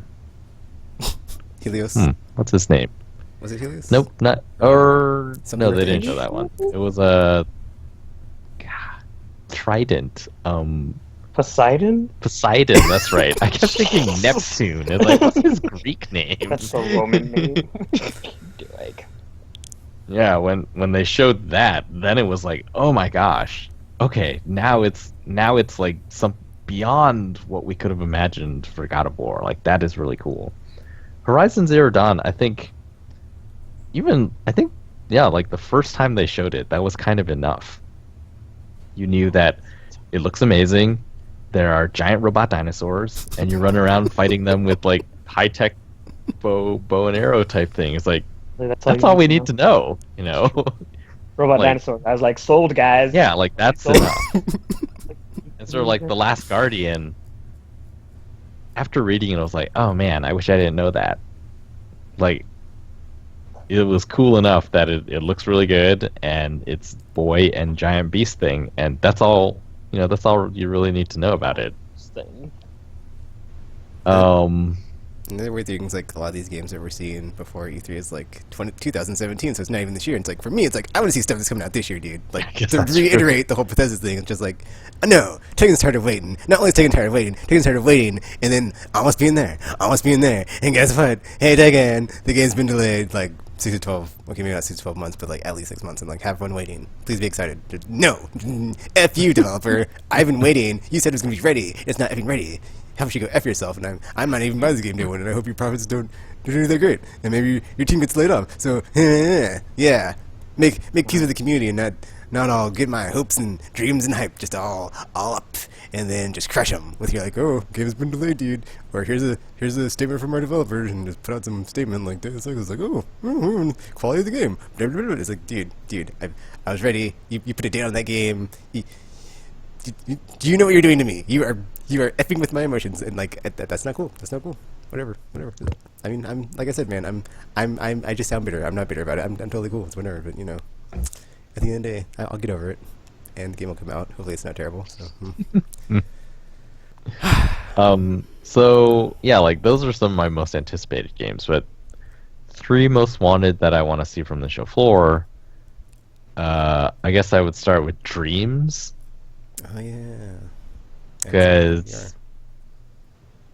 Helios. What's his name? Was it Helios? Nope, not or Some no, they didn't revenge? show that one. It was a Trident. Poseidon? Poseidon, that's right. I kept thinking Neptune. It's like, what's his Greek name? That's a Roman name. Like, Yeah, when they showed that, then it was like, oh my gosh. Okay, now it's like some beyond what we could have imagined for God of War. Like that is really cool. Horizon Zero Dawn, I think yeah, like the first time they showed it, that was kind of enough. You knew that it looks amazing. There are giant robot dinosaurs, and you run around fighting them with like high-tech bow and arrow type thing. It's like that's you all we to need to know, you know? Robot like- dinosaur. I was like, sold, guys. Yeah, like that's Sold. enough. And sort of like The Last Guardian, after reading it, I was like, oh man, I wish I didn't know that. Like, it was cool enough that it looks really good, and it's boy and giant beast thing, and that's all, you know, that's all you really need to know about it. Thing. Another weird thing is like a lot of these games that we're seeing before E3 is like 2017, so it's not even this year. And it's like for me, it's like I want to see stuff that's coming out this year, dude. Like guess to that's reiterate the whole Bethesda thing. It's just like no, Tekken's tired of waiting. Not only is Tekken tired of waiting, Tekken's tired of waiting, and then almost being there. And guess what? Hey, Tekken, the game's been delayed like 6 to 12. Okay, maybe not 6 to 12 months, but like at least 6 months. And like have fun waiting. Please be excited. No, f you, developer. I've been waiting. You said it was gonna be ready. It's not effing ready. How about you go F yourself, and I might even buy this game day one, and I hope your profits don't do that great, and maybe your team gets laid off. So, yeah. make peace with the community and not all get my hopes and dreams and hype just all up and then just crush them with your like, oh, game's been delayed, dude, or here's a statement from our developers and just put out some statement like this. It's like, oh, quality of the game. It's like, dude, I was ready. You put a date on that game. Do you know what you're doing to me? You are effing with my emotions, and like that's not cool. That's not cool. Whatever. I mean, I'm like I said, man. I just sound bitter. I'm not bitter about it. I'm totally cool. It's whatever. But at the end of the day, I'll get over it, and the game will come out. Hopefully, it's not terrible. So. So yeah, like those are some of my most anticipated games, but 3 most wanted that I want to see from the show floor. I guess I would start with Dreams. Oh yeah. Because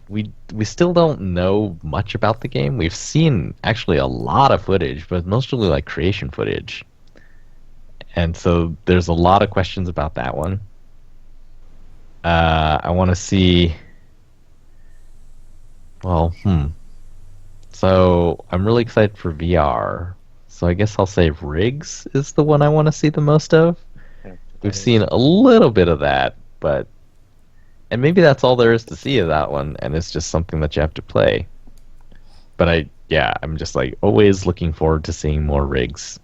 we still don't know much about the game. We've seen actually a lot of footage, but mostly like creation footage. And so there's a lot of questions about that one. I want to see. Well, So I'm really excited for VR. So I guess I'll say Rigs is the one I want to see the most of. We've seen a little bit of that, and maybe that's all there is to see of that one, and it's just something that you have to play. But I'm just like always looking forward to seeing more Rigs.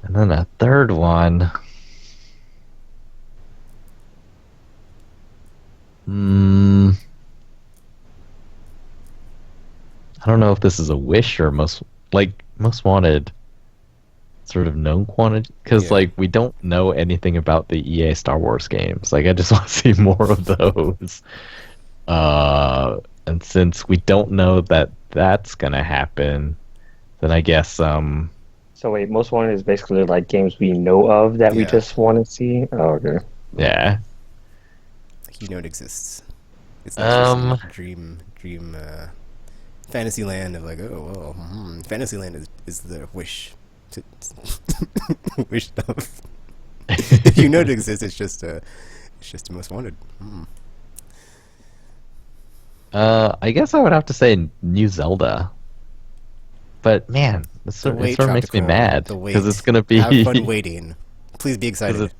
And then a third one. I don't know if this is a wish or most wanted sort of known quantity, because like we don't know anything about the EA Star Wars games. Like I just want to see more of those. And since we don't know that that's gonna happen, then I guess So wait, most wanted is basically like games we know of that we just want to see. Oh, okay. Yeah. It exists. It's not just a dream fantasy land of like, oh well, fantasy land is the wish to wish stuff. If you know it exists, it's just a most wanted. I guess I would have to say New Zelda. But man, it sort of makes me mad because it's gonna be have fun waiting. Please be excited.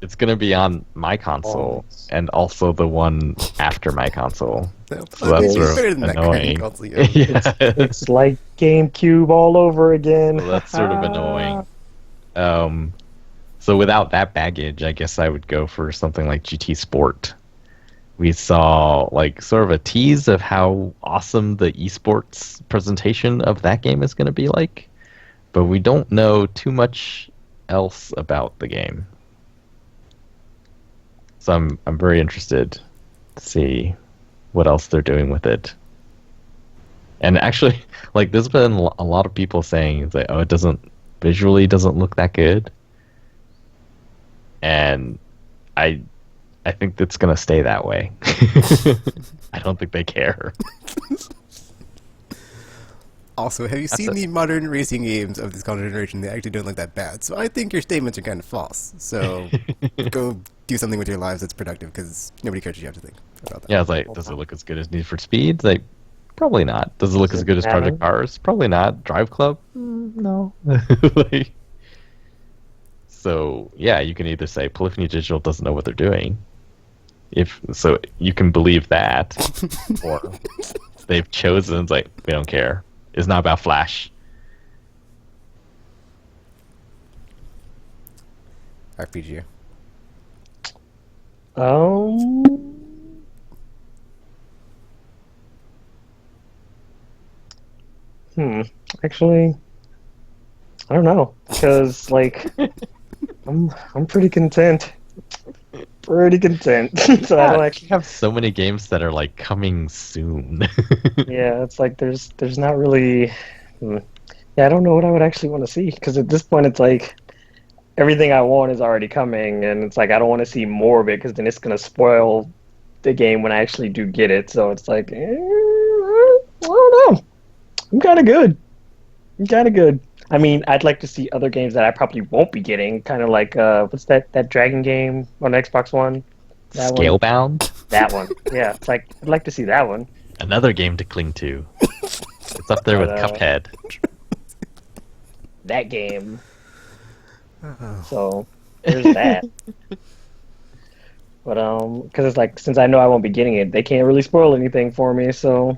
It's gonna be on my console and also the one after my console. So that's sort of annoying. It's like GameCube all over again. So that's sort of annoying. So without that baggage, I guess I would go for something like GT Sport. We saw like sort of a tease of how awesome the esports presentation of that game is going to be like, but we don't know too much else about the game. So I'm very interested to see what else they're doing with it. And actually, like there's been a lot of people saying that it visually doesn't look that good. And I think that's gonna stay that way. I don't think they care. Also, have you seen the modern racing games of this console generation? They actually don't look that bad. So I think your statements are kind of false. So go do something with your lives that's productive, because nobody cares what you have to think about that. Yeah, it's like, does it look as good as Need for Speed? It's like, probably not. Does it look as good as Project Cars? Probably not. Drive Club? No. Like, so yeah, you can either say Polyphony Digital doesn't know what they're doing. If so, you can believe that, or they've chosen like we don't care. It's not about Flash. RPG. Actually, I don't know, because like I'm pretty content. Pretty content. So I don't actually have so many games that are like coming soon. Yeah, it's like there's not really. Yeah, I don't know what I would actually want to see, because at this point it's like everything I want is already coming, and it's like I don't want to see more of it because then it's gonna spoil the game when I actually do get it. So it's like, I don't know. I'm kind of good. I mean, I'd like to see other games that I probably won't be getting, kind of like what's that dragon game on Xbox One? Scalebound? That one. Yeah, it's like I'd like to see that one. Another game to cling to. It's up there with Cuphead. that game. Oh. So there's that. But because it's like since I know I won't be getting it, they can't really spoil anything for me. So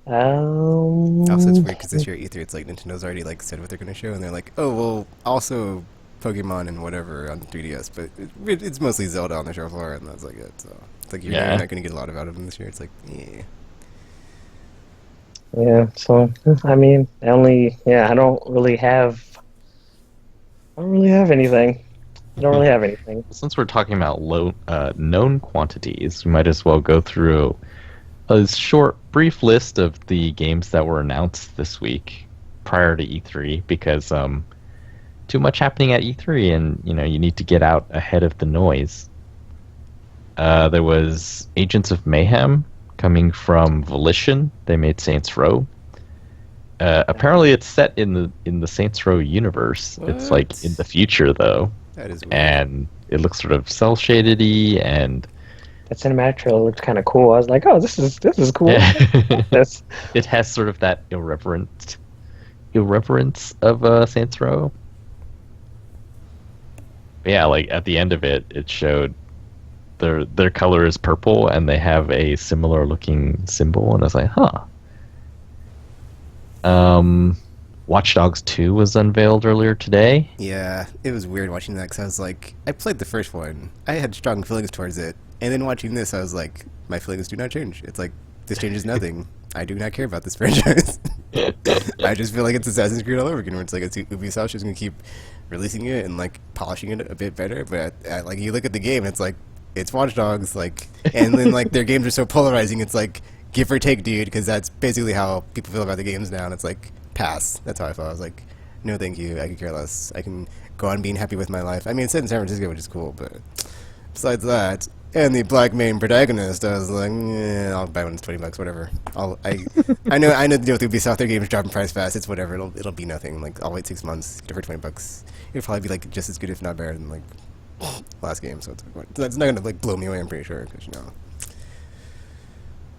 Also, it's um, weird because this year at E3, it's like Nintendo's already like said what they're gonna show, and they're like, oh well, also Pokemon and whatever on 3DS, but it's mostly Zelda on the show floor, and that's like it. So it's like you're Yeah. not gonna get a lot of out of them this year. It's like, yeah. yeah. So I mean, I don't really have anything. I don't really have anything. Since we're talking about low known quantities, we might as well go through a short, brief list of the games that were announced this week prior to E3, because too much happening at E3, and you need to get out ahead of the noise. There was Agents of Mayhem coming from Volition. They made Saints Row. Apparently, it's set in the Saints Row universe. It's like What? in the future, though, That is weird. and it looks sort of cel shaded-y, and That cinematic trailer looked kind of cool. I was like, oh, this is cool. yeah, That's it has sort of that irreverence of Saints Row. But yeah, like at the end of it, it showed their color is purple, and they have a similar looking symbol, and I was like, huh. Watch Dogs 2 was unveiled earlier today. Yeah, it was weird watching that because I was like, I played the first one. I had strong feelings towards it. And then watching this, I was like, my feelings do not change. It's like, this changes nothing. I do not care about this franchise. I just feel like it's Assassin's Creed all over again, where it's like, Ubisoft's just going to keep releasing it and, like, polishing it a bit better. But, like, you look at the game, it's like, it's Watch Dogs, like, and then, like, their games are so polarizing, it's like, give or take, dude, because that's basically how people feel about the games now. And it's like, pass. That's how I felt. I was like, no, thank you. I could care less. I can go on being happy with my life. I mean, it's set in San Francisco, which is cool, but besides that, and the black main protagonist, I was like, I'll buy one. It's $20, whatever. I know the deal with Ubisoft. Their games drop in price fast. It's whatever. It'll be nothing. Like, I'll wait 6 months, get it for $20. It'll probably be like just as good, if not better, than like last game. So it's not gonna like blow me away. I'm pretty sure, because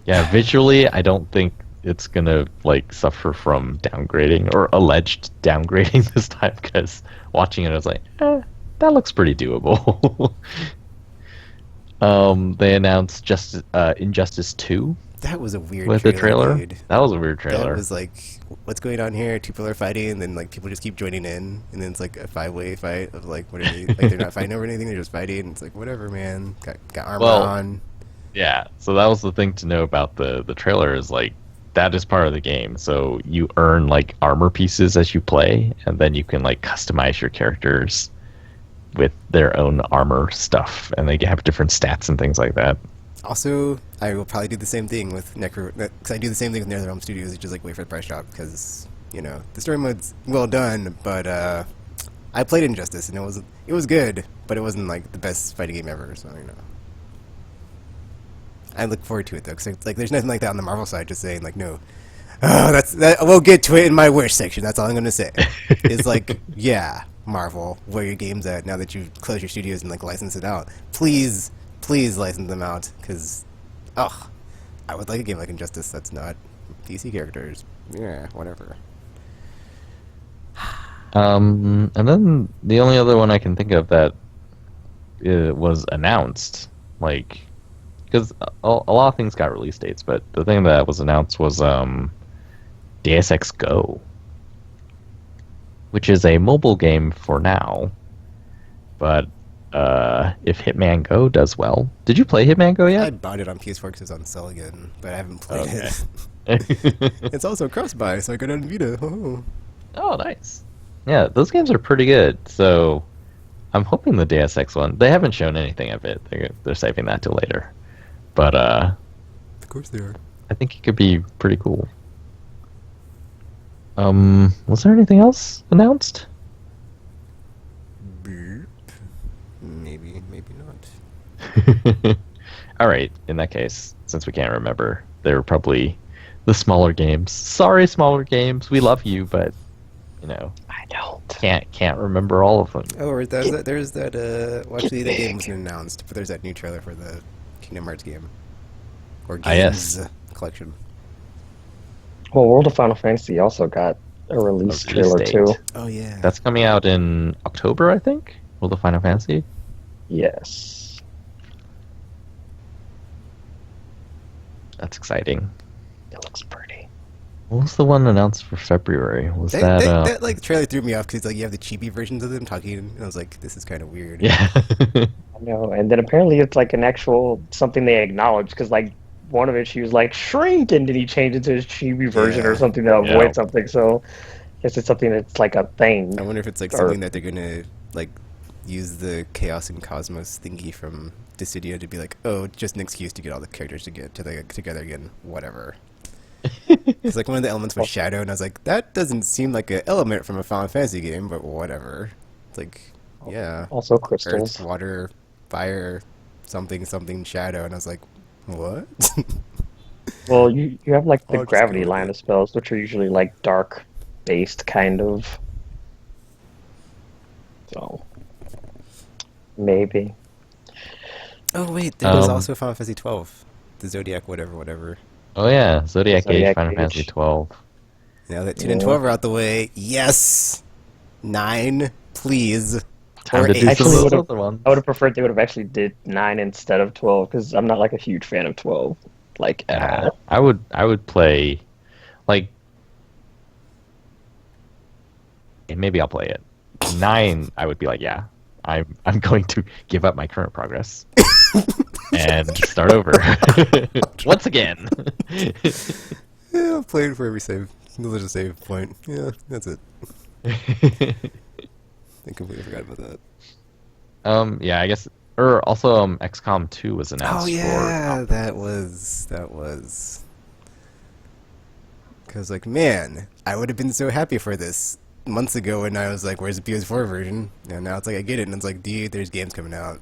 Yeah, visually, I don't think it's gonna like suffer from downgrading or alleged downgrading this time, because watching it, I was like, that looks pretty doable. They announced Injustice 2 that was a weird with trailer, the trailer. dude. That was a weird That trailer. was like, what's going on here? People are fighting, and then like people just keep joining in, and then it's like a 5-way fight of like, what are they? Like, they're not fighting over anything; they're just fighting. It's like, whatever, man. Got armor Well, on. Yeah, so that was the thing to know about the trailer, is like that is part of the game. So you earn like armor pieces as you play, and then you can like customize your characters with their own armor stuff, and they have different stats and things like that. Also, I will probably do the same thing with Necro, because I do the same thing with NetherRealm Studios, which is like wait for the price drop, because the story mode's well done, but I played Injustice and it was good, but it wasn't like the best fighting game ever. So I look forward to it though, because like there's nothing like that on the Marvel side. Just saying like no, that we'll get to it in my wish section. That's all I'm gonna say. It's like yeah, Marvel, where your games at now that you've closed your studios and like licensed it out? Please license them out, because I would like a game like Injustice that's not DC characters. Yeah, whatever. And then the only other one I can think of that was announced, like, because a lot of things got release dates, but the thing that was announced was Deus Ex Go, which is a mobile game for now, but if Hitman Go does well. Did you play Hitman Go I yet? bought it on PS4 because it's on sale again, but I haven't played Okay. it. It's also cross-buy, so I got it on Vita. Oh. Oh, nice. Yeah, those games are pretty good. So I'm hoping the Deus Ex one. They haven't shown anything of it. They're saving that till later. But Of course they are. I think it could be pretty cool. Was there anything else announced? Boop. Maybe not. All right. In that case, since we can't remember, they're probably the smaller games. Sorry, smaller games. We love you, but I don't. can't remember all of them. Oh, or there's that. Well, actually, the game wasn't announced, but there's that new trailer for the Kingdom Hearts game, or Ah, yes. games collection. Well, World of Final Fantasy also got a release release trailer too. date. Oh yeah. That's coming out in October, I think. Will the Final Fantasy? Yes. That's exciting. It looks pretty. What was the one announced for February? Was that, that, that, that like trailer threw me off because like you have the chibi versions of them talking, and I was like, this is kind of weird. yeah. I know, and then apparently it's like an actual something they acknowledge because like one of it she was like shrink and then he changed it to his chibi version or Yeah. something to Yeah. avoid something. So I guess it's something that's like a thing. I wonder if it's like Or something that they're gonna like use the Chaos and Cosmos thingy from Dissidia to be like, oh, just an excuse to get all the characters to get together again, whatever. Because like one of the elements was Shadow, and I was like, that doesn't seem like an element from a Final Fantasy game, but whatever. It's like, yeah, also Earth, crystals. water, fire, something, something, Shadow, and I was like, what? Well, you have like the I'll just gravity go with line it. of spells, which are usually like dark based kind of. So maybe. Oh wait, there was Um, also Final Fantasy 12, the Zodiac, whatever, whatever. oh yeah, Zodiac Age, Zodiac Final Age. Fantasy 12. Now that 10 and Yeah. 12 are out the way, yes! 9, please. Time Or to do 8. some Actually, of those would've- other ones. I would have preferred they would have actually did 9 instead of 12 because I'm not like a huge fan of 12, like at Yeah, all. I would play, like, maybe I'll play it. 9, I would be like, yeah, I'm going to give up my current progress and start over once again. Yeah, I've played for every save. There's a save point. Yeah, that's it. I completely forgot about that. Yeah, I guess. Or also, XCOM 2 was announced Oh yeah, for. that was. Because like, man, I would have been so happy for this months ago when I was like, "Where's the PS4 version?" And now it's like I get it, and it's like, "Dude, there's games coming out.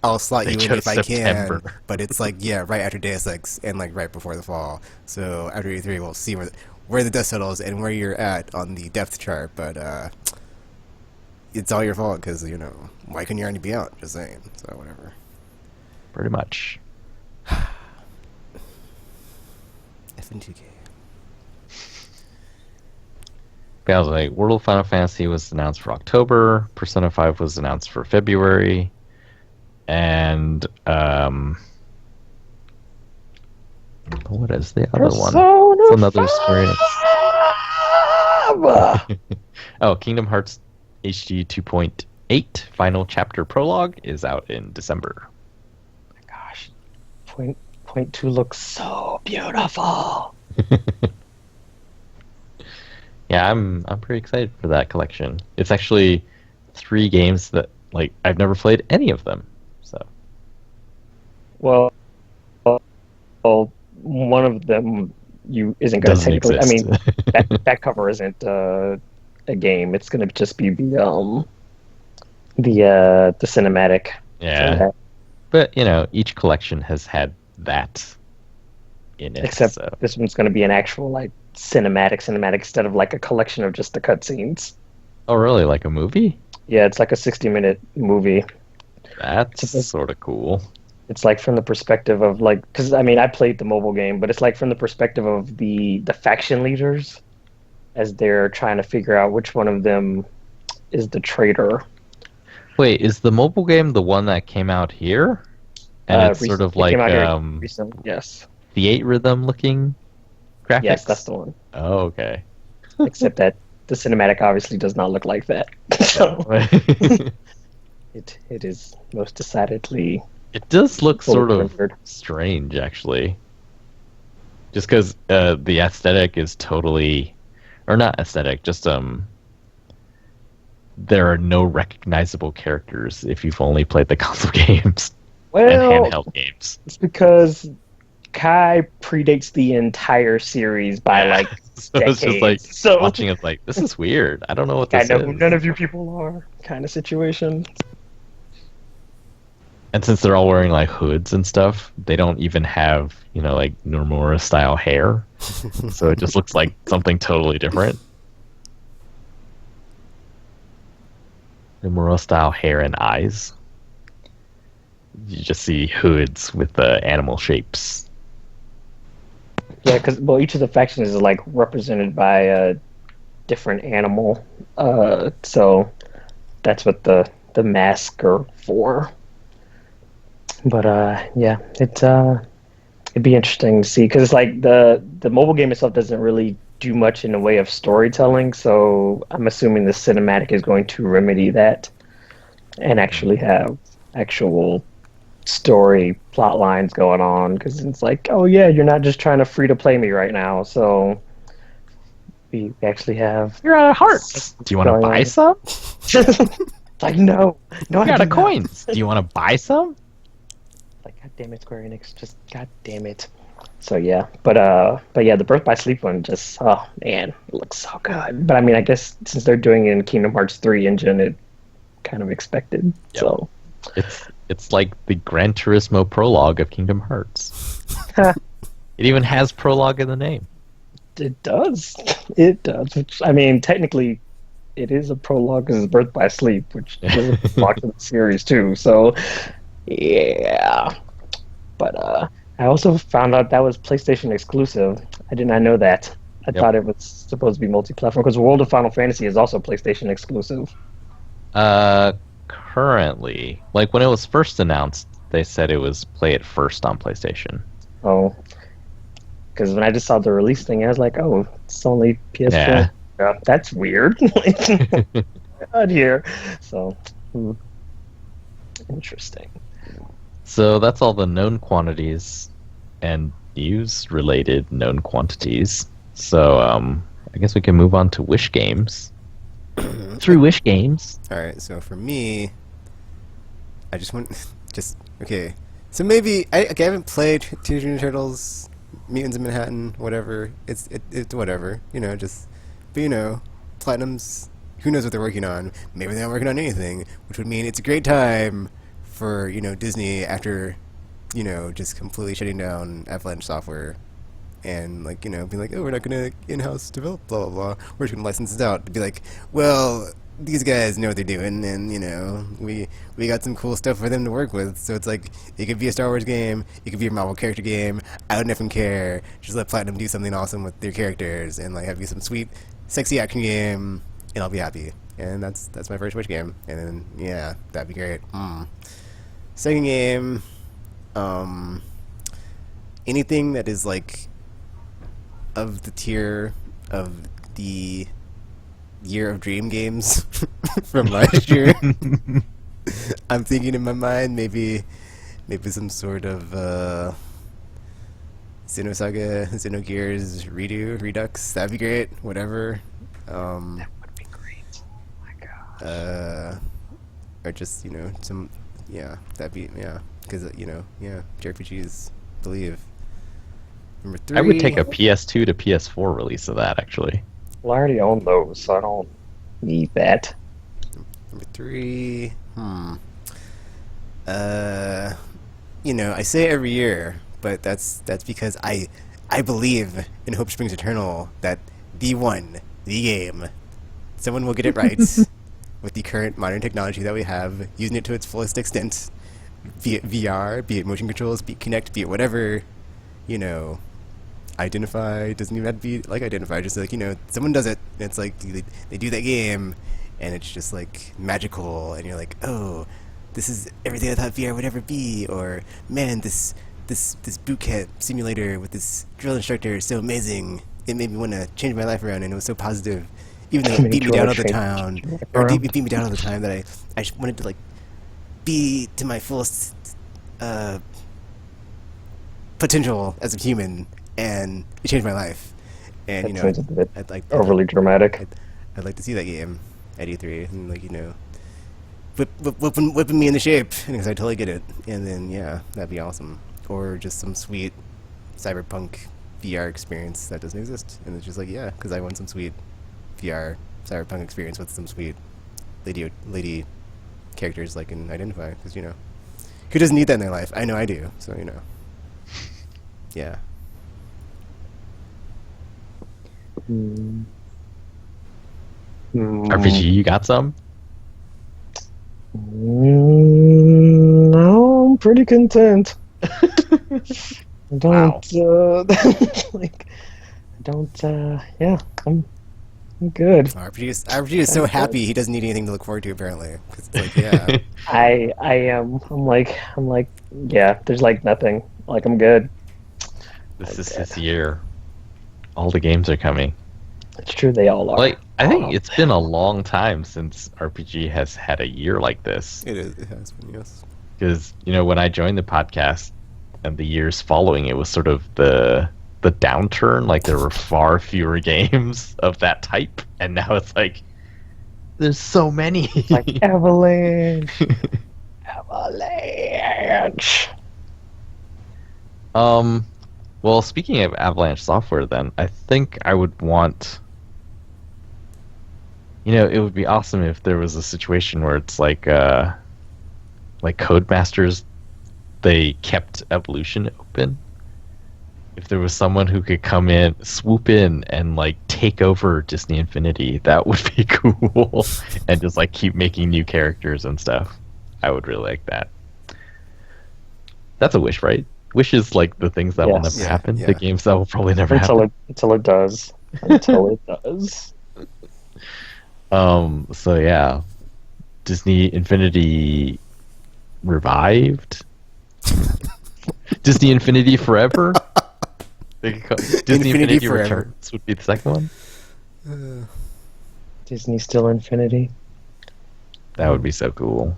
I'll slot They you in chose if I September. can." But it's like, yeah, right after Deus Ex and like right before the fall. So after E3, we'll see where the dust settles and where you're at on the depth chart. But it's all your fault because why couldn't you already be out? Just saying. So whatever. Pretty much. F&2K. But I was like, World of Final Fantasy was announced for October. Persona 5 was announced for February. And, what is the other one? It's another Square Enix. Oh, Kingdom Hearts HD 2.8 Final Chapter Prologue is out in December. Gosh, point 2 looks so beautiful. Yeah, I'm pretty excited for that collection. It's actually 3 games that like I've never played any of them. So Well, one of them you isn't going to doesn't technically. exist. I mean, that cover isn't a game. It's going to just be the cinematic. Yeah. But each collection has had that in it. Except so. this one's going to be an actual like cinematic instead of like a collection of just the cutscenes. Oh, really? Like a movie? Yeah, it's like a 60-minute movie. That's sort of cool. It's like from the perspective of like, because I mean, I played the mobile game, but it's like from the perspective of the faction leaders as they're trying to figure out which one of them is the traitor. Wait, is the mobile game the one that came out here? And it's sort of It like came out here recently. Yes, the 8 rhythm looking graphics? yes, that's the one. Oh, okay. Except that the cinematic obviously does not look like that. So it is most decidedly. It does look fully sort of rendered. strange, actually. Just because the aesthetic is totally, or not aesthetic, just there are no recognizable characters if you've only played the console games and Well, handheld games. it's because Kai predates the entire series by like So it's just like decades. So watching it, like this is weird. I don't know what I this know who is. none of you people are kind of situation. And since they're all wearing like hoods and stuff, they don't even have like Nomura style hair. So it just looks like something totally different. Nomura style hair and eyes. You just see hoods with animal shapes. Yeah, because each of the factions is like represented by different animal. So that's what the masks are for. But yeah, it'd be interesting to see because it's like the mobile game itself doesn't really do much in the way of storytelling. So I'm assuming the cinematic is going to remedy that and actually have actual story plot lines going on because it's like, oh yeah, you're not just trying to free to play me right now. So we actually have You're out of hearts. Do you want to going buy on. some? Like no, You're I out do of not. coins. Do you want to buy some? Like god damn it, Square Enix, just god damn it. So yeah, but yeah, the Birth by Sleep one just oh man, it looks so good. But I mean, I guess since they're doing it in Kingdom Hearts 3 engine, it kind of expected. Yep. So It's like the Gran Turismo prologue of Kingdom Hearts. It even has prologue in the name. it does, it does. Which I mean, technically, it is a prologue because it's Birth by Sleep, which is a prologue to the series too. So yeah, but I also found out that was PlayStation exclusive. I did not know that. I Yep. thought it was supposed to be multi-platform because World of Final Fantasy is also PlayStation exclusive. Currently, like when it was first announced, they said it was play it first on PlayStation. Oh, because when I just saw the release thing, I was like, oh, it's only PS4. Yeah. Yeah, that's weird. Out here. So, interesting. So that's all the known quantities and news-related known quantities. So I guess we can move on to Wish games. Through Wish games. All right, so for me, I just want okay. So maybe I haven't played Teenage Mutant Ninja Turtles, Mutants in Manhattan, whatever. It's whatever, just. But Platinum's, who knows what they're working on? Maybe they're not working on anything, which would mean it's a great time for Disney after just completely shutting down Avalanche Software. And being like, oh, we're not gonna in-house develop, blah blah blah. We're just gonna license it out. To be like, well, these guys know what they're doing, and we got some cool stuff for them to work with. So it's like, it could be a Star Wars game, it could be a Marvel character game. I don't even care. Just let Platinum do something awesome with their characters, and like have you some sweet, sexy action game, and I'll be happy. And that's my first Wish game. And then yeah, that'd be great. Second game, anything that is like of the tier of the Year of Dream games from last year. I'm thinking in my mind maybe some sort of Xenosaga, Xenogears Redux. That'd be great. Whatever. That would be great. Oh my god. Or just some that'd be because JRPGs believe. Number 3. I would take a PS2 to PS4 release of that, actually. Well, I already own those, so I don't need that. Number 3. I say it every year, but that's because I believe in Hope Springs Eternal that the game, someone will get it right with the current modern technology that we have, using it to its fullest extent, be it VR, be it motion controls, be it Kinect, be it whatever, Identify doesn't even have to be like Identify, just like someone does it, and it's like they do that game, and it's just like magical, and you're like, oh, this is everything I thought VR would ever be, or man, this boot camp simulator with this drill instructor is so amazing. It made me want to change my life around, and it was so positive, even though it beat me down all the time, or it beat me down all the time that I just wanted to like be to my fullest potential as a human. And it changed my life. And That sounds a bit I'd like overly dramatic. I'd like to see that game at E3, and whipping me into shape, because I totally get it. And then that'd be awesome. Or just some sweet cyberpunk VR experience that doesn't exist, and it's just like because I want some sweet VR cyberpunk experience with some sweet lady characters like in Identify, because who doesn't need that in their life? I know I do. So yeah. RPG, you got some? No, I'm pretty content. I don't, Wow. like, I don't, yeah, I'm I'm good. RPG is so happy he doesn't need anything to look forward to apparently. 'Cause it's like, yeah, I am. I'm like, yeah. There's like nothing. Like I'm good. This I'm is good. his year. All the games are coming. It's true. They all are. Like, I think it's been a long time since RPG has had a year like this. it is. It has been, yes. Because, when I joined the podcast and the years following, it was sort of the downturn. Like, there were far fewer games of that type. And now it's like, there's so many. Like avalanche, avalanche. Well, speaking of Avalanche software, then, I think I would want. It would be awesome if there was a situation where it's like Codemasters, they kept evolution open. If there was someone who could come in, swoop in, and like take over Disney Infinity, that would be cool. And just like keep making new characters and stuff. I would really like that. That's a wish, right? Wish is like the things that will Yes. never Yeah, happen. yeah. The games that will probably never Until happen. until it does. Until it does. So yeah, Disney Infinity revived. Disney Infinity Forever. Disney Infinity Infinity Forever. Returns would be the second one. Disney still Infinity. That would be so cool.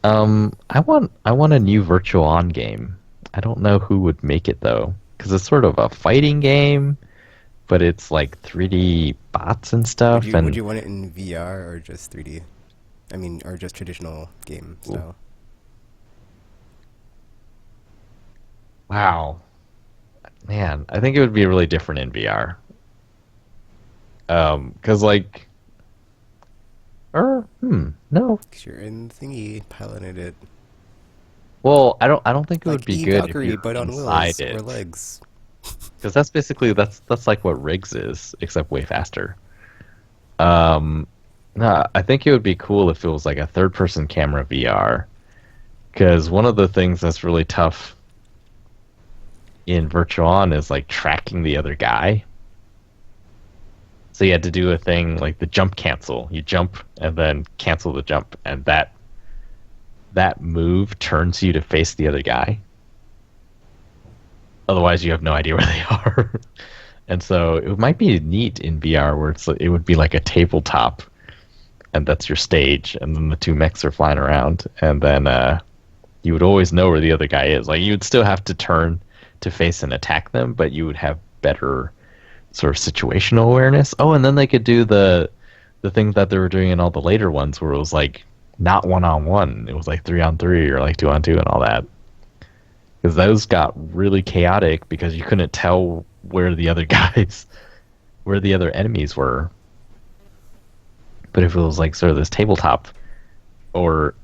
I want a new Virtual On game. I don't know who would make it though, because it's sort of a fighting game, but it's like 3D bots and stuff. Would you want it in VR or just 3D? I mean, or just traditional game style? Wow, man, I think it would be really different in VR. Because like, no. Because you're in thingy piloting it. Well, I don't think it Like would be good if e-Valkyrie, you're but on inside wheels it. or legs. Because that's basically that's like what Riggs is, except way faster. No, I think it would be cool if it was like a third-person camera VR. Because one of the things that's really tough in Virtual On is like tracking the other guy. So you had to do a thing like the jump cancel. You jump and then cancel the jump, and that move turns you to face the other guy. Otherwise, you have no idea where they are. And so it might be neat in VR where it would be like a tabletop, and that's your stage, and then the two mechs are flying around, and then you would always know where the other guy is. Like, you would still have to turn to face and attack them, but you would have better sort of situational awareness. Oh, and then they could do the things that they were doing in all the later ones where it was like not 1-on-1. It was like 3-on-3 or like 2-on-2 and all that. Because those got really chaotic because you couldn't tell where the other where the other enemies were. But if it was like sort of this tabletop, or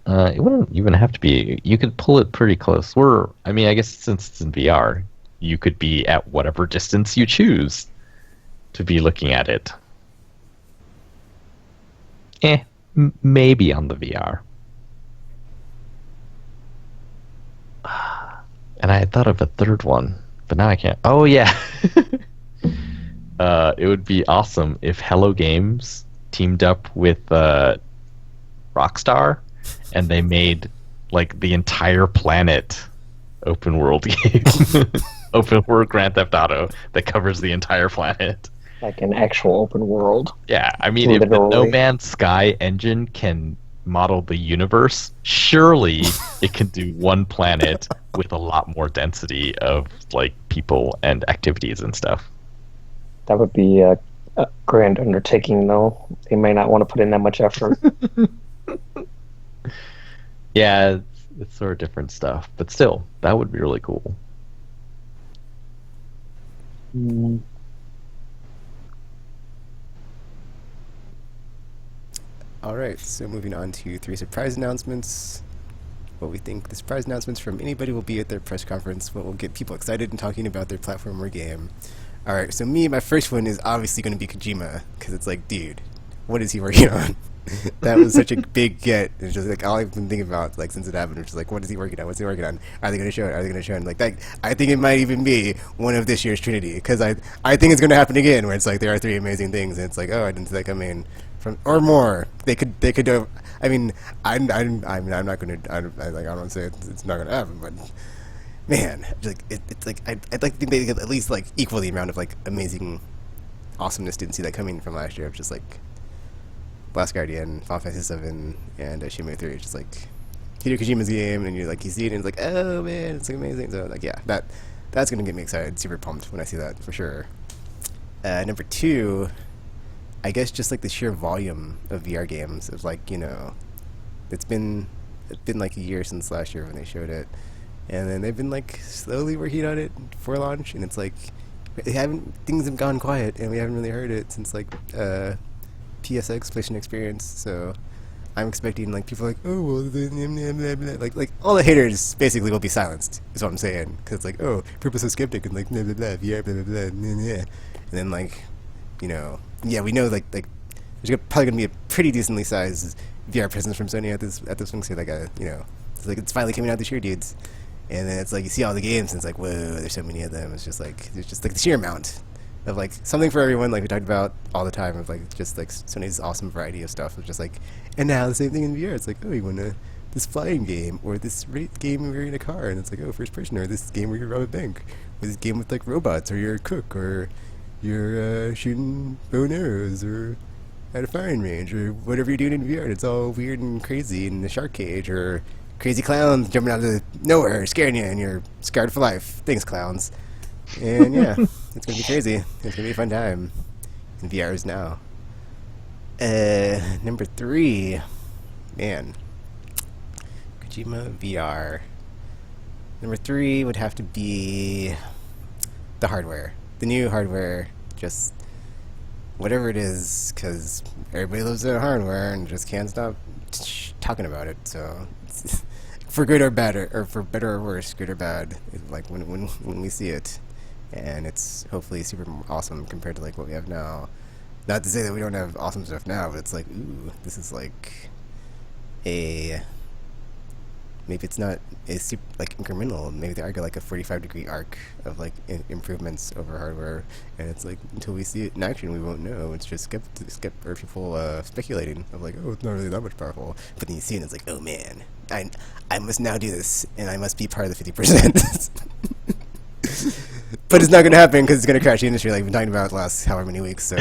it wouldn't even have to be. You could pull it pretty close. I guess since it's in VR, you could be at whatever distance you choose to be looking at it. Maybe on the VR. And I had thought of a third one, but now I can't. Oh yeah, it would be awesome if Hello Games teamed up with Rockstar, and they made like the entire planet open world game, open world Grand Theft Auto that covers the entire planet. Like an actual open world. Yeah, I mean, if the Literally. No Man's Sky engine can model the universe, surely it can do one planet with a lot more density of like people and activities and stuff. That would be a grand undertaking, though. They may not want to put in that much effort. Yeah, it's sort of different stuff, but still, that would be really cool. Alright, so moving on to 3 surprise announcements. What we think the surprise announcements from anybody will be at their press conference, what will get people excited and talking about their platform or game. Alright, so my first one is obviously going to be Kojima, because it's like, dude, what is he working on? That was such a big get. It's just like all I've been thinking about, like since it happened, which is like, what is he working on? What's he working on? Are they going to show it? Are they going to show it? Like that, I think it might even be one of this year's Trinity because I think it's going to happen again, where it's like there are three amazing things, and it's like, oh, I didn't see that coming from or more. They could do. I mean, I'm not going to. I don't want to say it's not going to happen, but man, it's like I'd like to think they could at least like equal the amount of like amazing awesomeness. Didn't see that coming from last year. Of just like Last Guardian, Final Fantasy 7, and Shenmue 3. It's just like Hideo Kojima's game, and you're like you see it, and it's like, oh man, it's like amazing. So like yeah, that's gonna get me excited, super pumped when I see that for sure. Number two, I guess just like the sheer volume of VR games. Of like it's been like a year since last year when they showed it, and then they've been like slowly working on it for launch, and it's like things have gone quiet, and we haven't really heard it since like PSX PlayStation Experience. So I'm expecting like people like, oh well, like all the haters basically will be silenced. Is what I'm saying, because it's like, oh, people so skeptic and like blah blah blah VR blah blah blah, and then like yeah, we know like there's probably gonna be a pretty decently sized VR presence from Sony at this one. So like it's like it's finally coming out this year, dudes. And then it's like you see all the games, and it's like, whoa, there's so many of them. It's just like there's just like the sheer amount of like something for everyone, like we talked about all the time, of like just like Sony's awesome variety of stuff. It's just like, and now the same thing in VR. It's like, oh, you want this flying game, or this game where you're in a car, and it's like, oh, first person, or this game where you rob a bank, or this game with like robots, or you're a cook, or you're shooting bow and arrows, or at a firing range, or whatever you're doing in VR. And it's all weird and crazy in the shark cage, or crazy clowns jumping out of nowhere, scaring you, and you're scarred for life. Thanks, clowns. And yeah, it's gonna be crazy. It's gonna be a fun time. And VR is now. Number three, man, Kojima VR. Number three would have to be the hardware, the new hardware. Just whatever it is, because everybody loves their hardware and just can't stop talking about it. So. For good or bad, or for better or worse, good or bad, like when we see it, and it's hopefully super awesome compared to like what we have now. Not to say that we don't have awesome stuff now, but it's like, ooh, this is like maybe it's not a super like incremental. Maybe they argue like a 45-degree arc of like improvements over hardware, and it's like until we see it in action, we won't know. It's just or people speculating of like, oh, it's not really that much powerful. But then you see it, and it's like, oh man, I must now do this, and I must be part of the 50%. But it's not going to happen because it's going to crash the industry, like we've been talking about the last however many weeks. So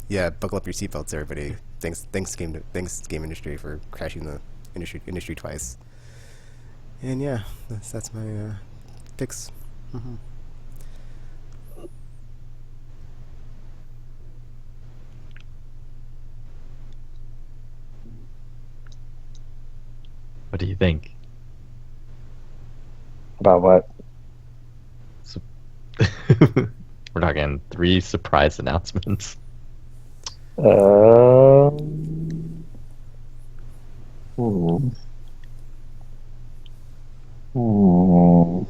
yeah, buckle up your seatbelts, everybody. Thanks game industry for crashing the industry twice. And yeah, that's my picks. Mm-hmm. What do you think? About what? We're talking 3 surprise announcements. Hmm. Hmm. Hmm.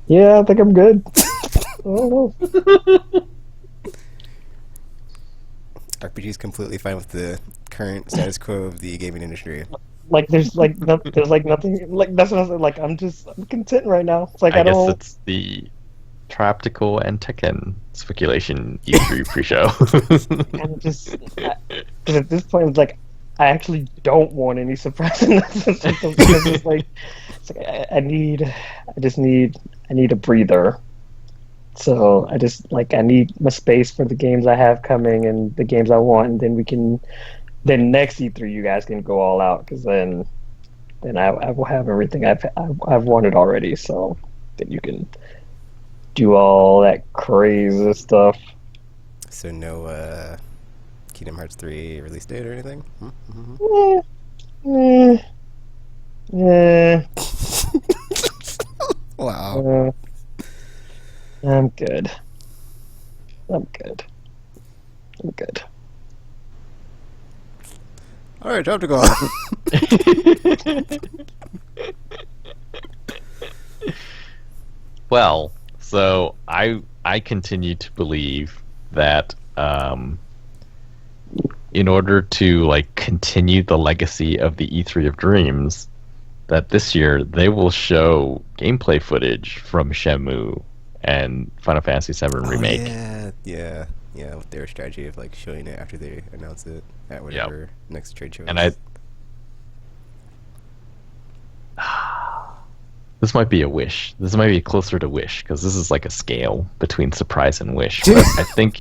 Yeah, I think I'm good. I don't know. RPG's completely fine with the current status quo of the gaming industry. Like there's like there's like nothing like that's what I was like. I'm content right now. It's like I guess don't. it's the Traptical and Tekken speculation E3 pre-show. I'm just because at this point it's like I actually don't want any surprise announcements because it's like I need a breather. So I just like I need my space for the games I have coming and the games I want, and then next E3 you guys can go all out because then I will have everything I've wanted already. So then you can do all that crazy stuff. So no Kingdom Hearts 3 release date or anything? Mm-hmm. Wow. I'm good. I'm good. All right, time to go. Well, so I continue to believe that in order to like continue the legacy of the E3 of Dreams, that this year they will show gameplay footage from Shenmue and Final Fantasy VII Oh, Remake. yeah. With their strategy of like showing it after they announce it at whatever next trade show. And is. This might be a wish. This might be closer to wish because this is like a scale between surprise and wish. But I think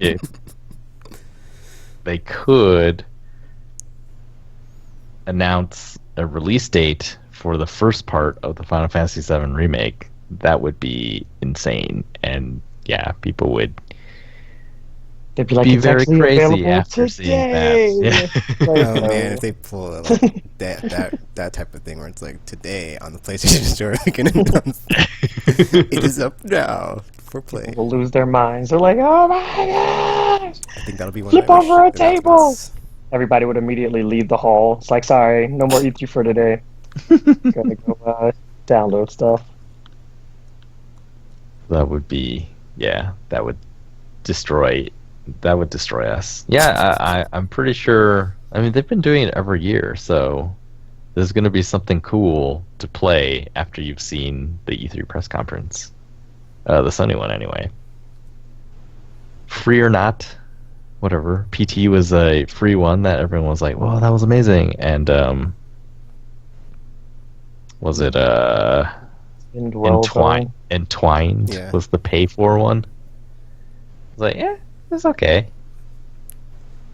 they could announce a release date for the first part of the Final Fantasy VII Remake. That would be insane, and yeah, people would They'd be like, be it's very actually crazy available after seeing that. today. Yeah. Like, Oh man, if they pull like, that type of thing where it's like today on the PlayStation Store we can announce it is up now for play. will lose their minds. They're like, oh my gosh! I think that'll be one Flip of my over a wish table! announcements. Everybody would immediately leave the hall. It's like, sorry, no more E3 for today. Gotta go download stuff. That would be, yeah, that would destroy us. Yeah, I'm pretty sure. I mean, they've been doing it every year, so there's going to be something cool to play after you've seen the E3 press conference, the Sony one anyway. Free or not, whatever. PT was a free one that everyone was like, "Whoa, that was amazing!" And was it Entwined Yeah. was the pay for one. I was like, yeah, it's okay.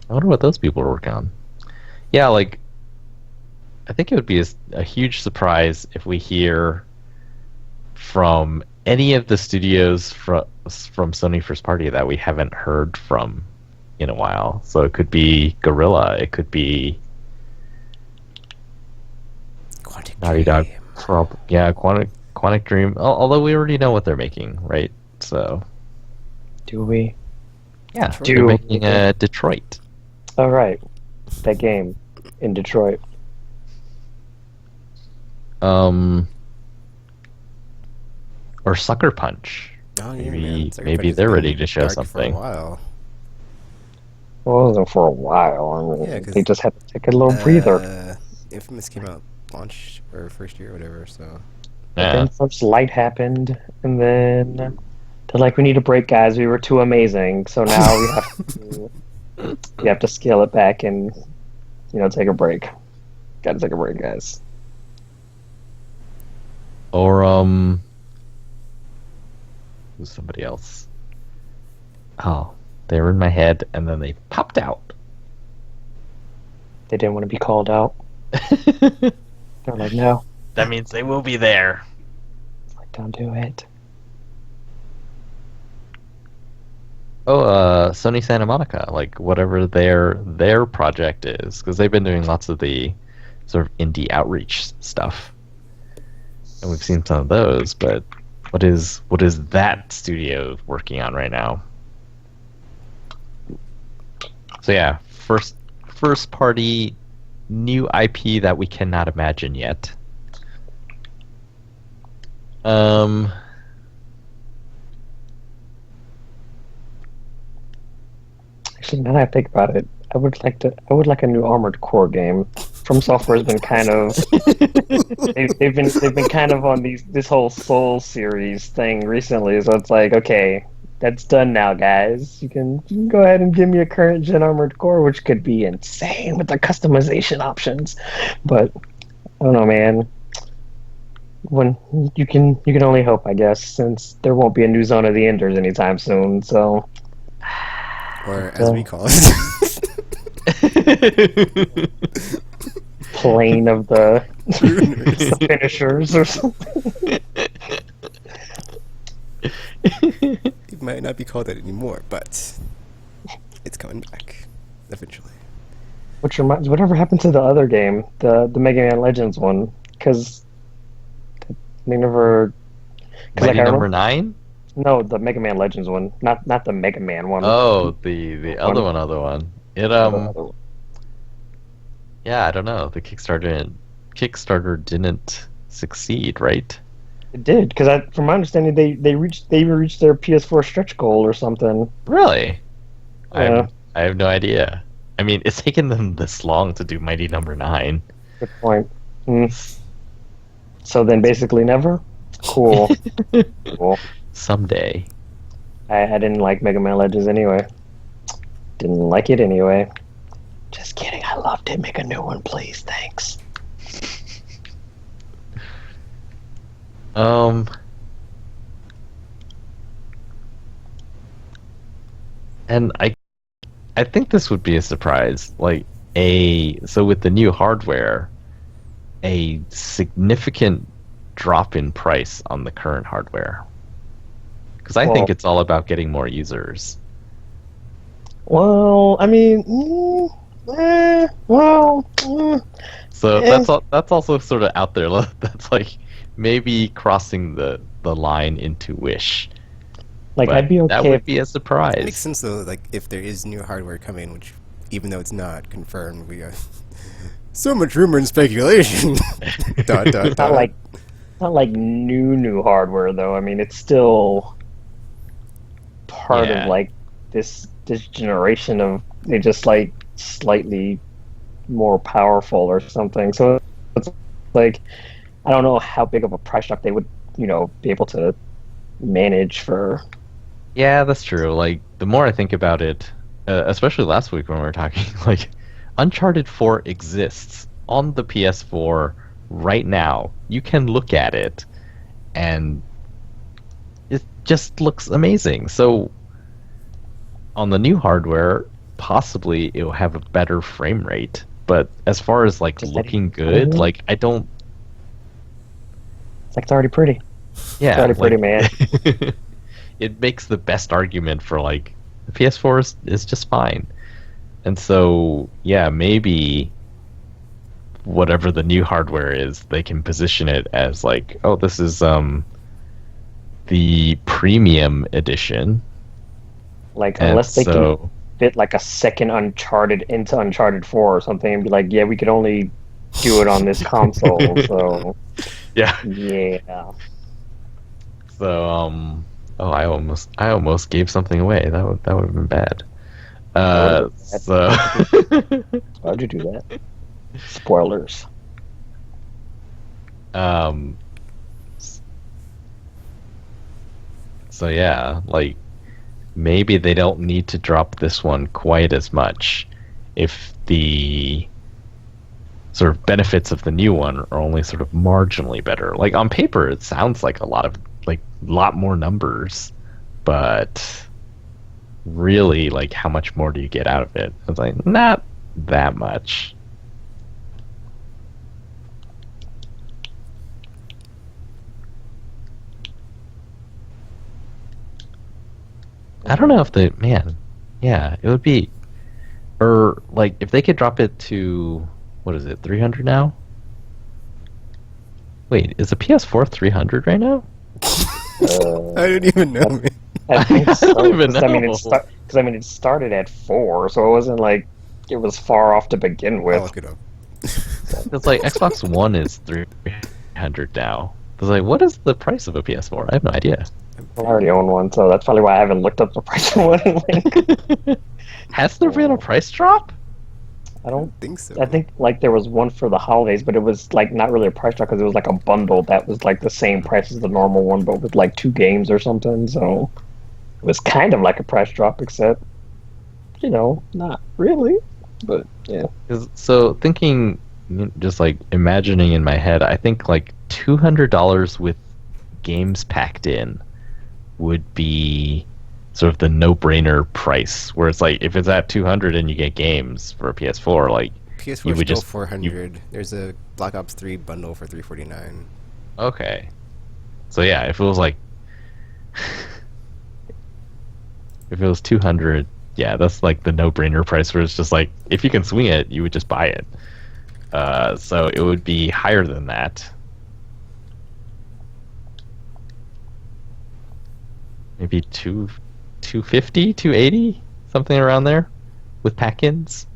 I wonder what those people are working on. Yeah, like, I think it would be a huge surprise if we hear from any of the studios from Sony First Party that we haven't heard from in a while. So it could be Guerrilla, it could be Quantic Naughty Dog. Dream. Yeah, Quantic Dream. Although we already know what they're making, right? So Do we? yeah, Detroit. they're making Detroit. All right, that game in Detroit. Or Sucker Punch. Oh, yeah, Maybe- man. Sucker maybe Punch has they're been ready to show dark something. For a while. Well, it wasn't for a while. I mean, Yeah, 'cause, they just had to take a little breather. Infamous came out launch or first year or whatever, so But Yeah. then First Light happened, and then they're like, "We need a break, guys. We were too amazing, so now we have to scale it back and take a break. Got to take a break, guys." Or who's somebody else? Oh, they were in my head and then they popped out. They didn't want to be called out. They're like, "No, That means they will be there. like, don't do it." Oh, Sony Santa Monica, like whatever their project is, because they've been doing lots of the sort of indie outreach stuff, and we've seen some of those. But what is that studio working on right now? So yeah, first party new IP that we cannot imagine yet. Actually, now that I think about it, I would like a new Armored Core game. From Software has been kind of they've been kind of on this whole Soul series thing recently, so it's like, okay, that's done now, guys. You can go ahead and give me a current gen Armored Core, which could be insane with the customization options. But I don't know, man. When you can only hope, I guess, since there won't be a new Zone of the Enders anytime soon. So, or as we call it. plane of the Pruners. the finishers or something. It might not be called that anymore, but it's coming back eventually. Which reminds, whatever happened to the other game, the Mega Man Legends one? Because they never. Cause Mighty I number remember, 9? no, the Mega Man Legends one, not the Mega Man one. Oh, the other one. It Yeah, I don't know. The Kickstarter didn't succeed, right? It did because from my understanding, they reached their PS4 stretch goal or something. Really? Yeah, I have no idea. I mean, it's taken them this long to do Mighty Number Nine. good point. Hmm. So then, basically, never. Cool, cool. Someday. I didn't like Mega Man Legends anyway. Didn't like it anyway. Just kidding. I loved it. Make a new one, please. Thanks. Um, and I think this would be a surprise. So with the new hardware, a significant drop in price on the current hardware. Because I think Well, it's all about getting more users. well. I mean, well, So eh. that's also sort of out there. That's like maybe crossing the line into Wish. Like But I'd be that okay if would be a It makes surprise. sense though. Like if there is new hardware coming, which even though it's not confirmed, we got so much rumor and speculation. dot dot it's not dot. like not like new hardware though. I mean, it's still part of Yeah. like this generation of they just like slightly more powerful or something. So it's like I don't know how big of a price drop they would be able to manage for. Yeah, that's true. Like the more I think about it, especially last week when we were talking, like Uncharted 4 exists on the PS4 right now. You can look at it and it just looks amazing. So on the new hardware, possibly it'll have a better frame rate. But as far as like Just that looking good, Mhm. like I don't, It's like it's already pretty. It's yeah, already like pretty, man. it makes the best argument for like the PS4 is just fine. And so, yeah, maybe whatever the new hardware is, they can position it as like, oh, this is the premium edition. Like And unless they can so, fit like a second Uncharted into Uncharted 4 or something and be like, yeah, we could only do it on this console. So yeah. yeah. So, oh, I almost gave something away. That would have been bad. That would have been bad. So, Why'd you do that? Spoilers. um, so yeah, like maybe they don't need to drop this one quite as much if the sort of benefits of the new one are only sort of marginally better. Like on paper, it sounds like a lot more numbers, but really, like how much more do you get out of it? It's like not that much. I don't know if the man, yeah, it would be, or like if they could drop it to what is it, 300 now? Wait, is the PS4 300 right now? I don't even know. Man. I think I so. don't even 'Cause, I mean, know. it started at 4, so it wasn't like it was far off to begin I'll with. look it up. It's like Xbox One is 300 now. It's like, what is the price of a PS4? I have no idea. I already own one, so that's probably why I haven't looked up the price of one. Like, Has there been a price drop? I don't. think so. I think like there was one for the holidays, but it was like not really a price drop because it was like a bundle that was like the same price as the normal one, but with like 2 games or something. So it was kind of like a price drop, except not really. But yeah, So thinking, just like imagining in my head, I think like $200 with games packed in would be sort of the no-brainer price. Where it's like if it's at 200 and you get games for a PS4, like PS4 you is would still just 400. There's a Black Ops 3 bundle for 349. okay. So yeah, if it was like if it was 200, yeah, that's like the no-brainer price where it's just like if you can swing it, you would just buy it. So it would be higher than that. Maybe 250, 280, something around there with pack-ins.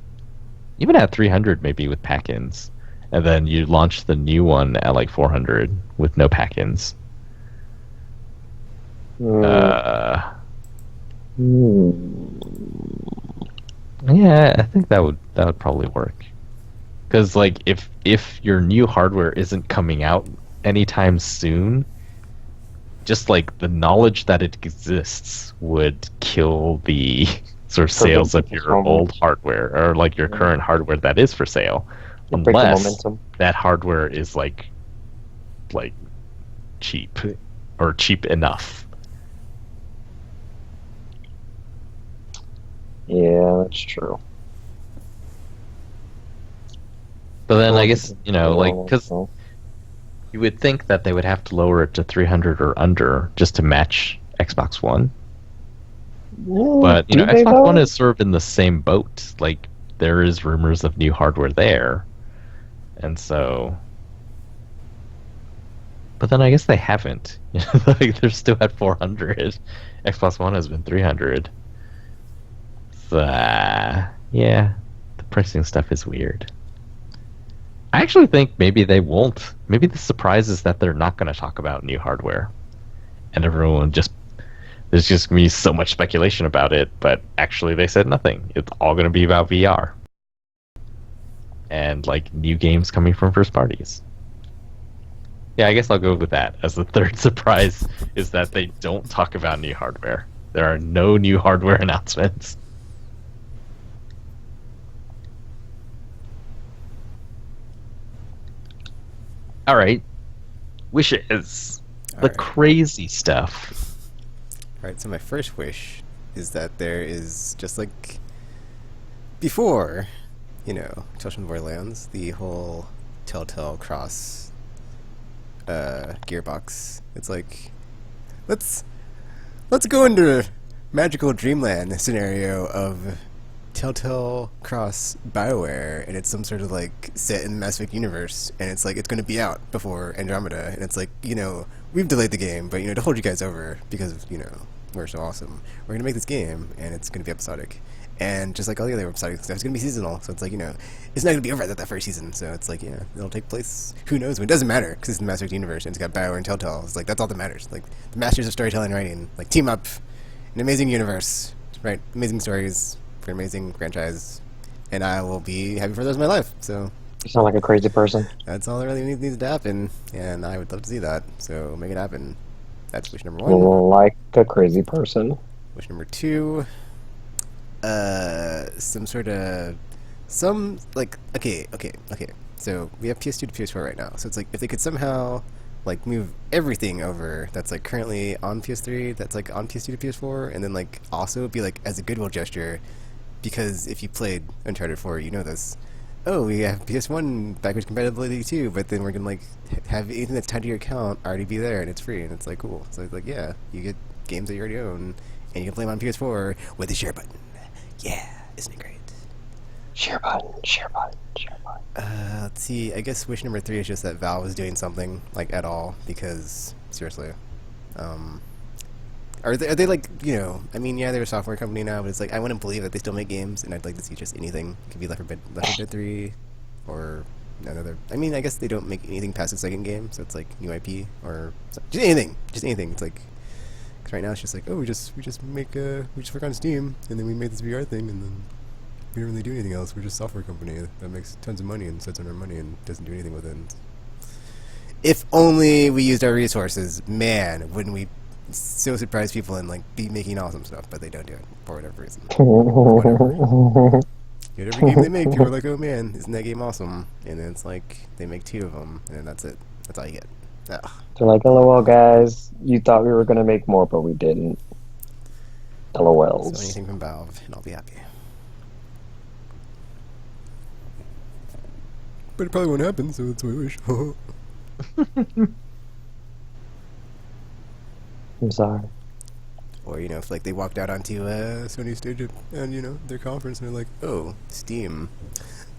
even at 300 maybe with pack-ins, and then you launch the new one at like 400 with no pack-ins. Mm. Yeah, I think that would probably work. Because like if your new hardware isn't coming out anytime soon, just like the knowledge that it exists would kill the sort of sales of your old hardware or like your current hardware that is for sale, Break the unless momentum. that hardware is like cheap or cheap enough. Yeah, that's true. But then I Well, guess like because you would think that they would have to lower it to 300 or under just to match Xbox One. But do they Xbox One though? is sort of in the same boat. Like there is rumors of new hardware there, and so. But then I guess they haven't. Like they're still at 400. Xbox One has been 300. So yeah, the pricing stuff is weird. I actually think maybe they won't. Maybe the surprise is that they're not going to talk about new hardware, and everyone just there's just going to be so much speculation about it. But actually, they said nothing. It's all going to be about VR and like new games coming from first parties. Yeah, I guess I'll go with that as the third surprise is that they don't talk about new hardware. There are no new hardware announcements. All right, wishes, All the right. crazy stuff. All right. So my first wish is that there is just like before, Tales from the Borderlands, the whole Telltale Cross gearbox. It's like let's go into magical dreamland scenario of Telltale Cross BioWare, and it's some sort of like set in the Mass Effect universe, and it's like it's going to be out before Andromeda, and it's like we've delayed the game, but to hold you guys over because we're so awesome, we're going to make this game, and it's going to be episodic, and just like all the other episodic stuff, it's going to be seasonal, so it's like it's not going to be over at that first season, so it's like it'll take place who knows when. It doesn't matter because it's the Mass Effect universe and it's got BioWare and Telltale. It's like that's all that matters. Like the masters of storytelling and writing, like team up, an amazing universe, right? Amazing stories for an amazing franchise, and I will be happy for the rest of my life. So You sound like a crazy person. that's all that really needs to happen, and I would love to see that. So make it happen. That's wish number one. Like a crazy person. Wish number two, some like okay. So we have PS2 to PS4 right now. So it's like if they could somehow like move everything over that's like currently on PS3 that's like on PS2 to PS4, and then like also be like as a goodwill gesture, because if you played Uncharted 4, you know this. Oh, we have PS1 backwards compatibility too, but then we're gonna like have anything that's tied to your account already be there, and it's free, and it's like cool. So it's like you get games that you already own, and you can play them on PS4 with the share button. Yeah, isn't it great? Share button, share button, share button. Let's see. I guess wish number three is just that Valve is doing something like at all, because seriously, are they like I mean, yeah, they're a software company now, but it's like I wouldn't believe that they still make games, and I'd like to see just anything. It could be Left 4 Dead 3, or another. I mean, I guess they don't make anything past the second game, so it's like new IP or just anything. It's like because right now it's just like we just work on Steam, and then we made this VR thing, and then we don't really do anything else. We're just a software company that makes tons of money and sits on our money and doesn't do anything with it. If only we used our resources, man, wouldn't we so surprise people and like be making awesome stuff? But they don't do it for whatever reason. Whatever. Every game they make, people are like, "Oh man, isn't that game awesome?" And then it's like they make 2 of them, and then that's it. That's all you get. Ugh. They're like, LOL, guys. You thought we were gonna make more, but we didn't. LOLs. So anything from Valve, and I'll be happy. But it probably won't happen, so that's what I wish. I'm sorry. Or if like they walked out onto Sony stage and their conference, and they're like, "Oh, Steam,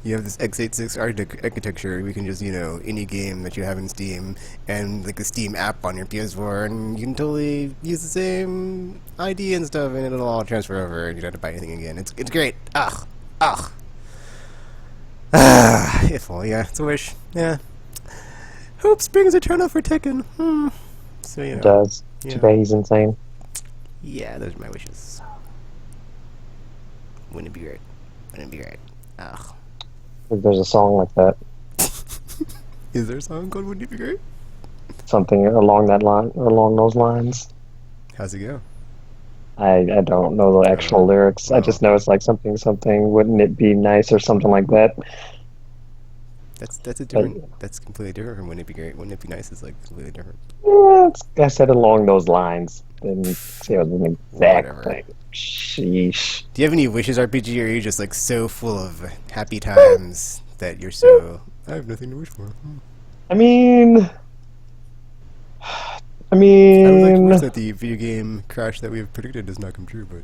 you have this x86 architecture. We can just any game that you have in Steam and like the Steam app on your PS4, and you can totally use the same ID and stuff, and it'll all transfer over, and you don't have to buy anything again. It's great. Ugh. If all, yeah, it's a wish. Yeah. Hope springs eternal for Tekken. So It does. Too yeah, bad he's insane. yeah, those are my wishes. Wouldn't it be great? Wouldn't it be great? Ugh. There's a song like that, Is there a song called "Wouldn't It Be Great"? something along that line, along those lines. How's it go? I don't know the actual lyrics. I Well, just know it's like something something. Wouldn't it be nice or something like that? that's a But different. That's completely different from "Wouldn't It Be Great." "Wouldn't It Be Nice" is like completely different. I said along those lines. Didn't say it was an exact Whatever. thing. Sheesh. Do you have any wishes RPG, or are you just like so full of happy times that you're so? I have nothing to wish for. I mean, I I would like to wish mean, that the video game crash that we have predicted does not come true, but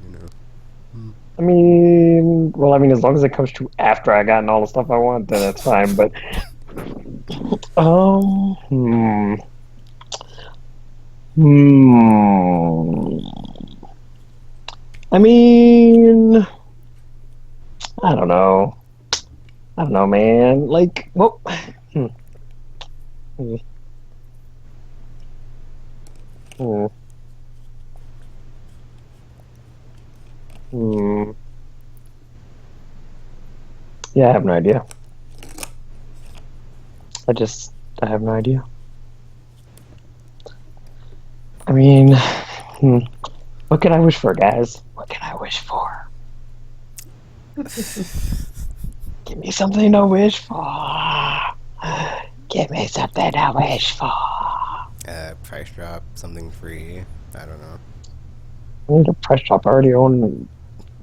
well, I mean, as long as it comes to after I gotten all the stuff I want, then it's fine. But, um, hmm, hmm. I mean, I don't know. I don't know, man. Like, well, hmm, hmm, hmm, hmm. Yeah, I have no idea. I have no idea. I mean, what can I wish for, guys? What can I wish for? Give me something to wish for. Give me something to wish for. price drop, something free. I don't know. I need a price drop. I already own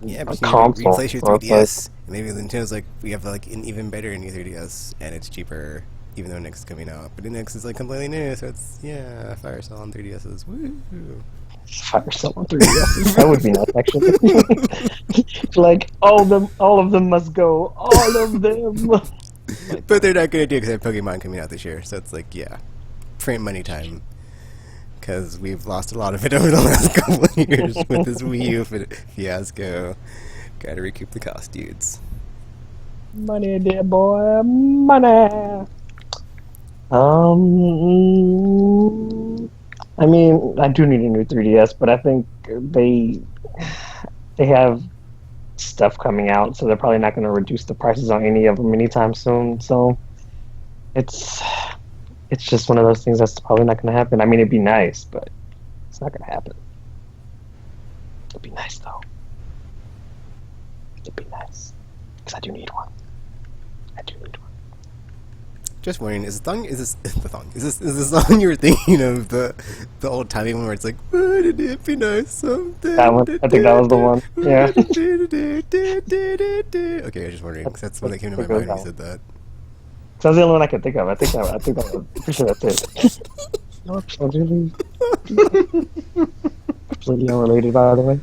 Yeah, a but you need to console. replace your So it's like, 3DS. Maybe Nintendo's like, we have like an even better new 3DS, and it's cheaper, even though Next is coming out. But the Next is like completely new, so it's yeah, fire sale on 3DSs. Woo! fire someone 3DSs. That would be nice, actually. Like all of them must go. All of them. Like, But they're not gonna do it because they have Pokemon coming out this year, so it's like yeah, print money time. Because we've lost a lot of it over the last couple of years with this Wii U fiasco. Gotta recoup the cost, dudes. money, dear boy, money. I mean, I do need a new 3DS, but I think they have stuff coming out, so they're probably not going to reduce the prices on any of them anytime soon. So it's it's just one of those things that's probably not going to happen. I mean, it'd be nice, but it's not going to happen. It'd be nice though. It'd be nice because I do need one. I do need one. Just wondering, is the thong? Is this the thong? Is this song you were thinking of the old timey one where it's like, wouldn't it be nice someday? That one. I think that was the one. Yeah. Okay, I was just wondering because that's what that came to my I think it was mind when that you said that. So that's the only one I can think of. I think that was. I'm pretty sure that's it. No, completely, completely unrelated, by the way.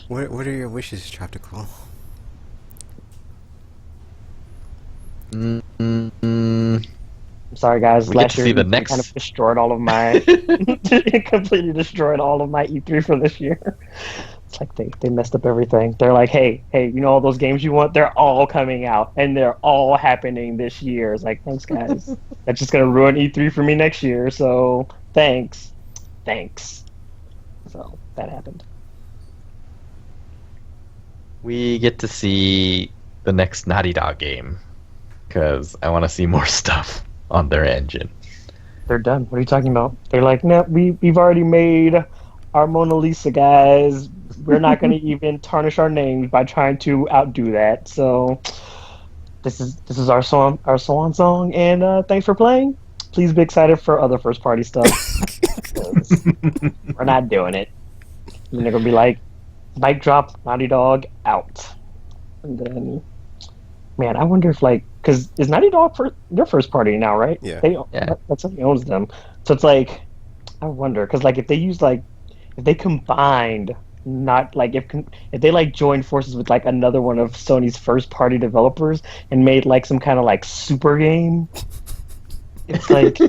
What are your wishes, Tropical? Mm, I'm sorry, guys. we get Last to year see the E3 next. kind of destroyed all of my. It completely destroyed all of my E3 for this year. It's like they messed up everything. They're like, hey, you know all those games you want? They're all coming out, and they're all happening this year. It's like, thanks, guys. That's just gonna ruin E3 for me next year. So thanks. So that happened. We get to see the next Naughty Dog game because I want to see more stuff on their engine. They're done. What are you talking about? They're like, no, we've already made our Mona Lisa, guys. We're not going to even tarnish our names by trying to outdo that. So this is our swan song, and thanks for playing. Please be excited for other first party stuff. 'Cause we're not doing it. And they're gonna be like, mic drop, Naughty Dog out, and then man, I wonder if like, because is Naughty Dog their first party now, right? Yeah. Yeah. That's who owns them. So it's like, I wonder because like if they use like if they combined not like if they like joined forces with like another one of Sony's first party developers and made like some kind of like super game, it's like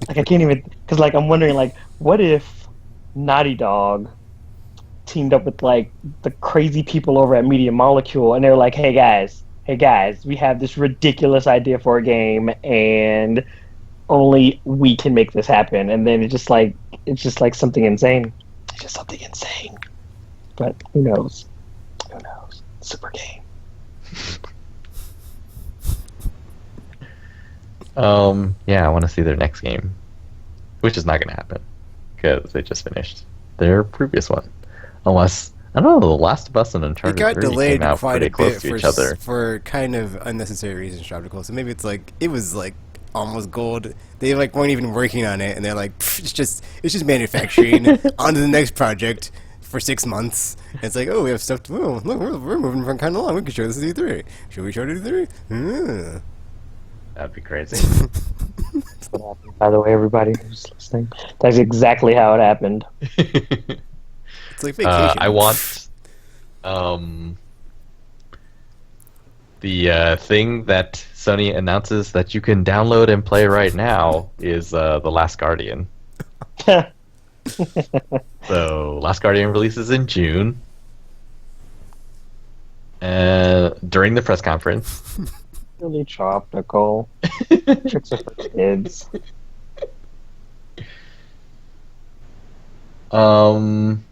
I can't even because like I'm wondering like what if Naughty Dog teamed up with like the crazy people over at Media Molecule and they're like, hey guys, hey guys, we have this ridiculous idea for a game, and only we can make this happen. And then it's just like something insane. It's just something insane. But who knows? Who knows? Super game. Yeah, I want to see their next game, which is not going to happen because they just finished their previous one. Unless I don't know, The Last of Us and It Uncharted got 3 delayed came out quite pretty a close bit to each other. for kind of unnecessary reasons, Tropical. So maybe it's like it was like almost gold. They like weren't even working on it, and they're like, "Pff, it's just manufacturing on to the next project for 6 months. And it's like, oh, we have stuff to move. Look, we're moving from kind of long. We can show this at E3. Should we show it at E3? That'd be crazy. That's what happened, by the way, everybody who's listening. That's exactly how it happened. It's like vacation. I want the thing that Sony announces that you can download and play right now is The Last Guardian. So, Last Guardian releases in June. During the press conference. Really tropical. Tricks are for kids. Wondering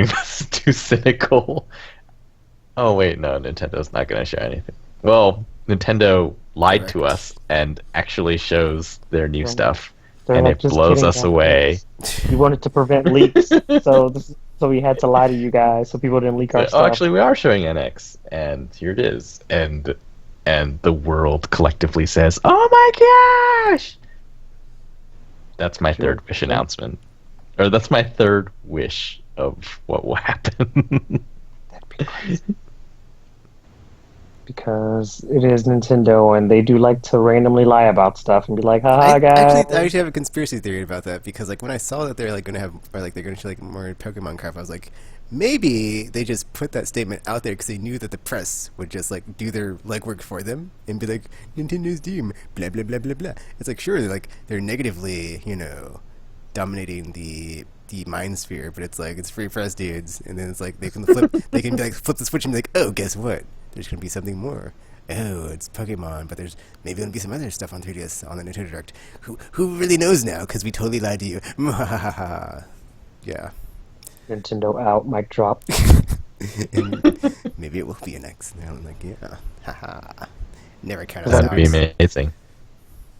if this is too cynical. Oh wait, no, Nintendo's not going to show anything. Well, Nintendo lied to us and actually shows their new stuff, and like, it "Just blows kidding, us guys." away. We wanted to prevent leaks, so we had to lie to you guys so people didn't leak our Oh, stuff. actually, we are showing NX, and here it is, and the world collectively says, "Oh my gosh!" That's my third wish announcement, or that's my third wish of what will happen. That'd be crazy. Because it is Nintendo, and they do like to randomly lie about stuff and be like, "Haha, guys." I actually have a conspiracy theory about that because like when I saw that they're like gonna have or like they're gonna show like more Pokemon crap, I was like, maybe they just put that statement out there because they knew that the press would just like do their legwork for them and be like, Nintendo's doom, blah blah blah blah blah. It's like sure, they're negatively, dominating the mind sphere, but it's like it's free press, dudes, and then it's like they can be like flip the switch and be like, oh, guess what? There's gonna be something more. Oh, it's Pokemon, but there's maybe gonna be some other stuff on 3DS on the Nintendo Direct. Who really knows now? Because we totally lied to you. Yeah. Nintendo out, mic drop. And maybe it will be an X. And I'm like, yeah, haha. Never count us That'd out. be amazing.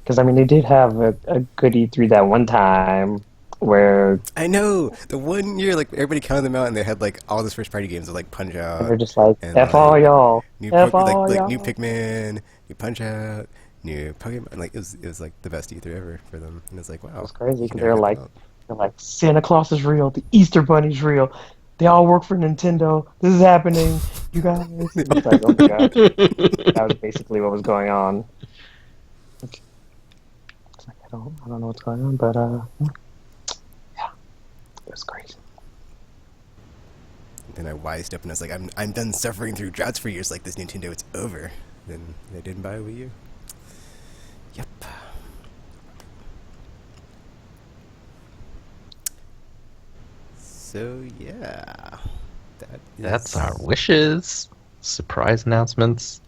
Because, I mean, they did have a good E3 that one time where I know the 1 year, like everybody counted them out, and they had like all those first party games, of, like Punch Out. they're just like, and, F all y'all. New F all like y'all. new Pikmin, new Punch Out, new Pokemon. Like it was like the best E3 ever for them, and it's like wow. It was crazy you because can never count them out. they're like, Santa Claus is real, the Easter Bunny's real. They all work for Nintendo. This is happening. You guys. It's like, oh my god. That was basically what was going on. It's like, I don't know what's going on, but yeah, it was crazy. Then I wised up and I was like, I'm done suffering through droughts for years like this, Nintendo. It's over. Then they didn't buy a Wii U. Yep. So yeah, That's our wishes. Surprise announcements.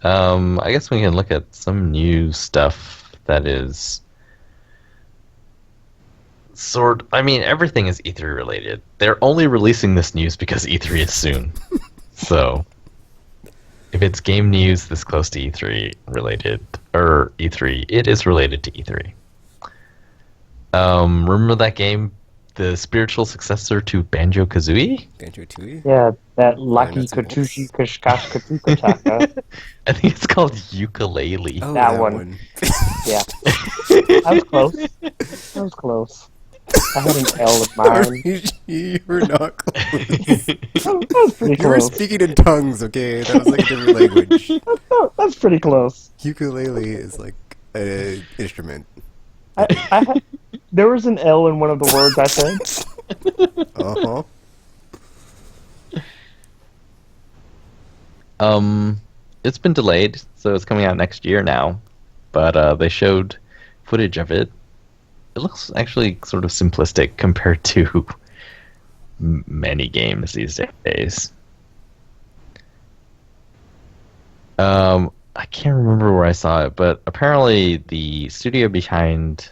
I guess we can look at some new stuff that is I mean, everything is E3 related. They're only releasing this news because E3 is soon. So, if it's game news this close to E3 related, or E3, it is related to E3. Remember that game, the spiritual successor to Banjo-Kazooie? Banjo-Tooie. Yeah, that Lucky Nuts and Kachushi Kashkash Kachaka. I think it's called Ukulele. Oh, That one. Yeah. I was close. I was close. I had an L of mine. You were not close. That was pretty You were close. speaking in tongues, okay? That was like a different language. That's pretty close. Ukulele is like an instrument. There was an L in one of the words I said. Uh-huh. It's been delayed, so it's coming out next year now. But they showed footage of it. It looks actually sort of simplistic compared to many games these days. I can't remember where I saw it, but apparently the studio behind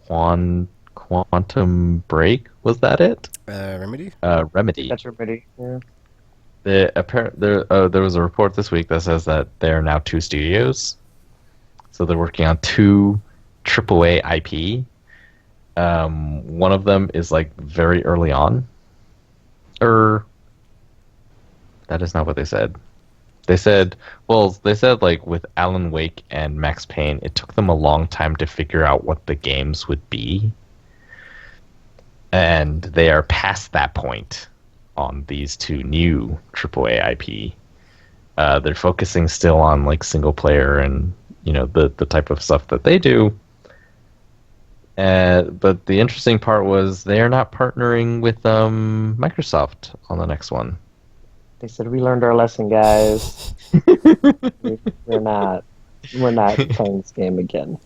Quantum Break, was that it? Remedy? Remedy. That's everybody. Yeah. There was a report this week that says that there are now two studios, so they're working on two AAA IP. One of them is like very early on, or that is not what they said. They said like with Alan Wake and Max Payne, it took them a long time to figure out what the games would be, and they are past that point on these two new AAA IP. They're focusing still on like single player and the type of stuff that they do. But the interesting part was they are not partnering with Microsoft on the next one. They said we learned our lesson, guys. We're not playing this game again.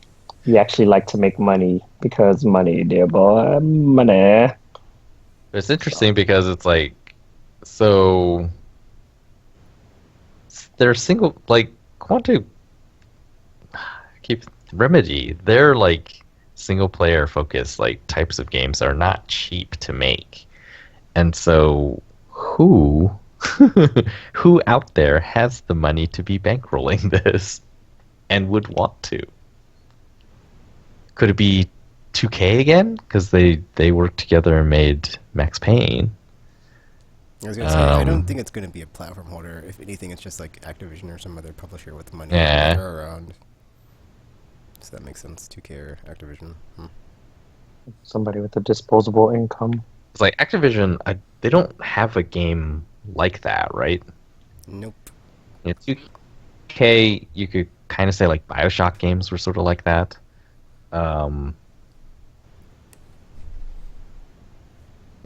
We actually like to make money because money, dear boy, money. It's interesting because it's like, so they're single, like Quantum keep Remedy. They're like single player focused like types of games that are not cheap to make, and so who out there has the money to be bankrolling this and would want to? Could it be 2K again? Because they worked together and made Max Payne. I was gonna say, I don't think it's gonna be a platform holder. If anything, it's just like Activision or some other publisher with the money Yeah. around. So that makes sense. 2K or Activision. Somebody with a disposable income. It's like Activision, they don't have a game like that, right? Nope. 2K, you could kind of say like BioShock games were sort of like that.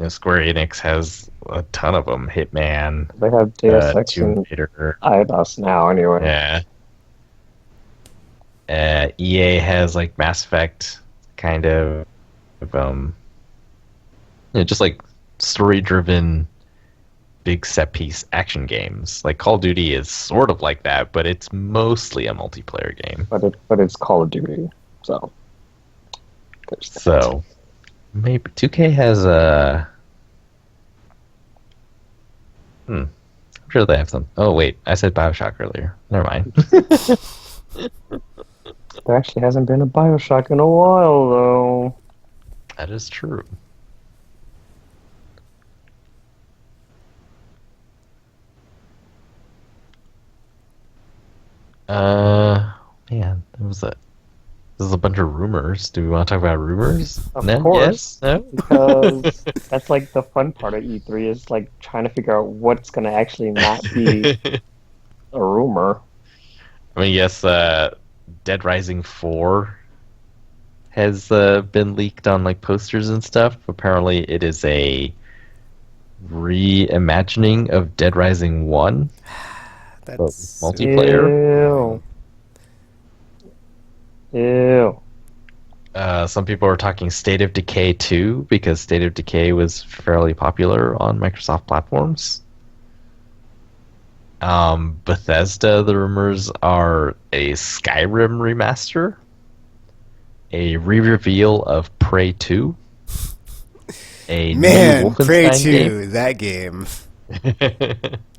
Square Enix has a ton of them. Hitman, They have Deus Ex Tomb and Raider. IDOS now, anyway. Yeah. EA has like Mass Effect, kind of, just like story-driven, big set-piece action games. Like Call of Duty is sort of like that, but it's mostly a multiplayer game. But it's Call of Duty, so. There's that. So maybe 2K has a. I'm sure they have some. Oh wait, I said BioShock earlier. Never mind. There actually hasn't been a BioShock in a while, though. That is true. Man, this is a bunch of rumors. Do we want to talk about rumors? Of No? course. Yes? No? Because that's like the fun part of E3 is like trying to figure out what's going to actually not be a rumor. I mean, yes, Dead Rising 4 has been leaked on like posters and stuff. Apparently, it is a reimagining of Dead Rising 1. That's multiplayer. Ew. Some people are talking State of Decay 2 because State of Decay was fairly popular on Microsoft platforms. Bethesda, the rumors are a Skyrim remaster, a re-reveal of Prey 2, a new Wolfenstein Prey 2, game. that game.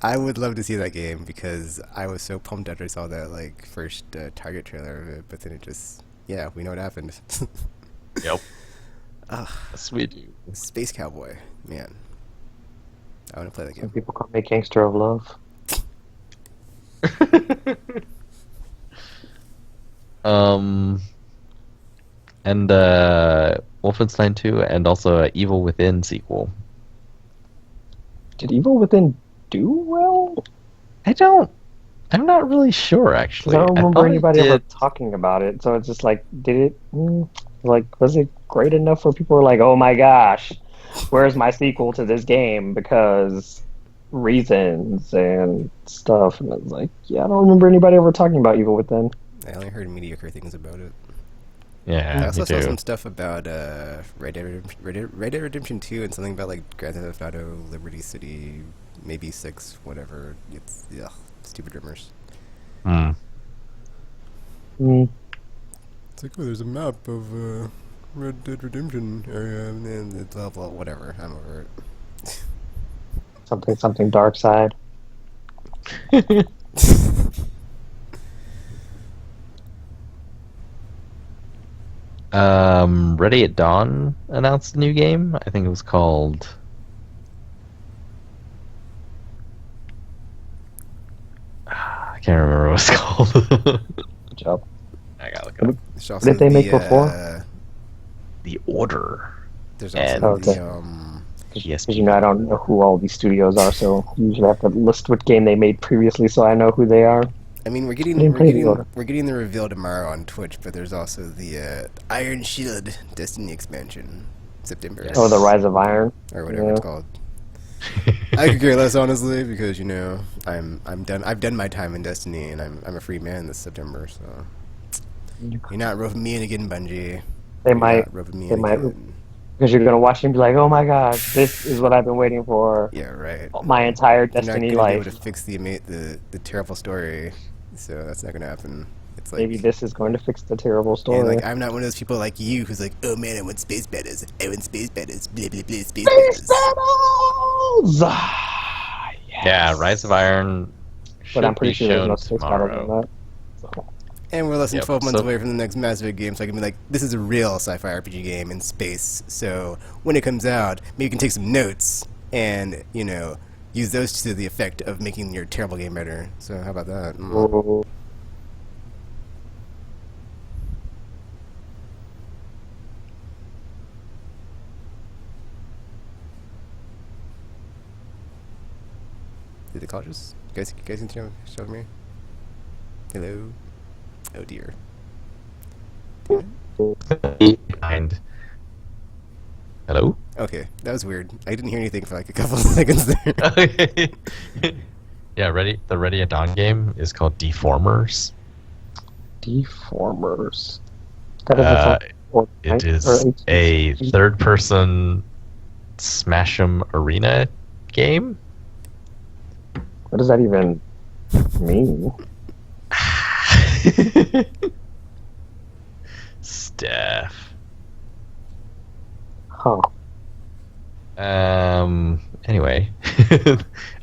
I would love to see that game because I was so pumped after I saw that like first Target trailer of it, but then it just we know what happened. Yep. Yes, we do. Space Cowboy, man. I want to play that Some game. people call me Gangster of Love. And Wolfenstein 2 and also a Evil Within sequel. Did Evil Within do well? I'm not really sure, actually. I don't remember thought it anybody ever did. talking about it. So it's just like, did it? Like, was it great enough where people were like, "Oh my gosh, where's my sequel to this game?" Because reasons and stuff. And I was like, yeah, I don't remember anybody ever talking about Evil Within. I only heard mediocre things about it. Yeah, I also me saw too. some stuff about Red Dead Redemption 2 and something about like Grand Theft Auto, Liberty City, maybe 6, whatever. It's stupid rumors. Hmm. Mm. It's like, oh, there's a map of Red Dead Redemption area, and it's blah blah whatever. I'm over it. Something dark side. Ready at Dawn announced a new game. I think it was called. I can't remember what it's called. Good job. I gotta look it up. There's What also did they make the, before? The Order. There's And- also Okay. the Because PSP. I don't know who all these studios are, so you usually have to list what game they made previously, so I know who they are. I mean, I didn't play the order. we're getting the reveal tomorrow on Twitch, but there's also the Iron Shield Destiny expansion, September. Yes. Oh, the Rise of Iron. Or whatever Yeah. it's called. I could care less, honestly, because I'm done. I've done my time in Destiny, and I'm a free man this September. So you're not roping me in again, Bungie. They You're might, not roping me they in might- again. because you're gonna watch it and be like, "Oh my gosh, this is what I've been waiting for Yeah, right. my entire You're Destiny not gonna be able life." to fix the terrible story, so that's not gonna happen. It's like Maybe this is going to fix the terrible and story. like I'm not one of those people like you who's like, oh man, I want space battles. I want space battles. Blah blah blah. Space Space battles. battles! Ah, yes. Yeah, Rise of Iron. But I'm should pretty be sure there's no shown space battles in tomorrow. that. So, And we're less than Yep, 12 months so- away from the next Mass Effect game, so I can be like, this is a real sci-fi RPG game in space. So when it comes out, maybe you can take some notes and use those to the effect of making your terrible game better. So how about that? oh, Did the call just? You guys can show me? Hello? Oh dear. Behind. Hello? Okay, that was weird. I didn't hear anything for like a couple of seconds there. Yeah, the Ready at Dawn game is called Deformers. Deformers. That doesn't sound It is or a third-person Smash 'em arena game. What does that even mean? Steph. Huh. Anyway,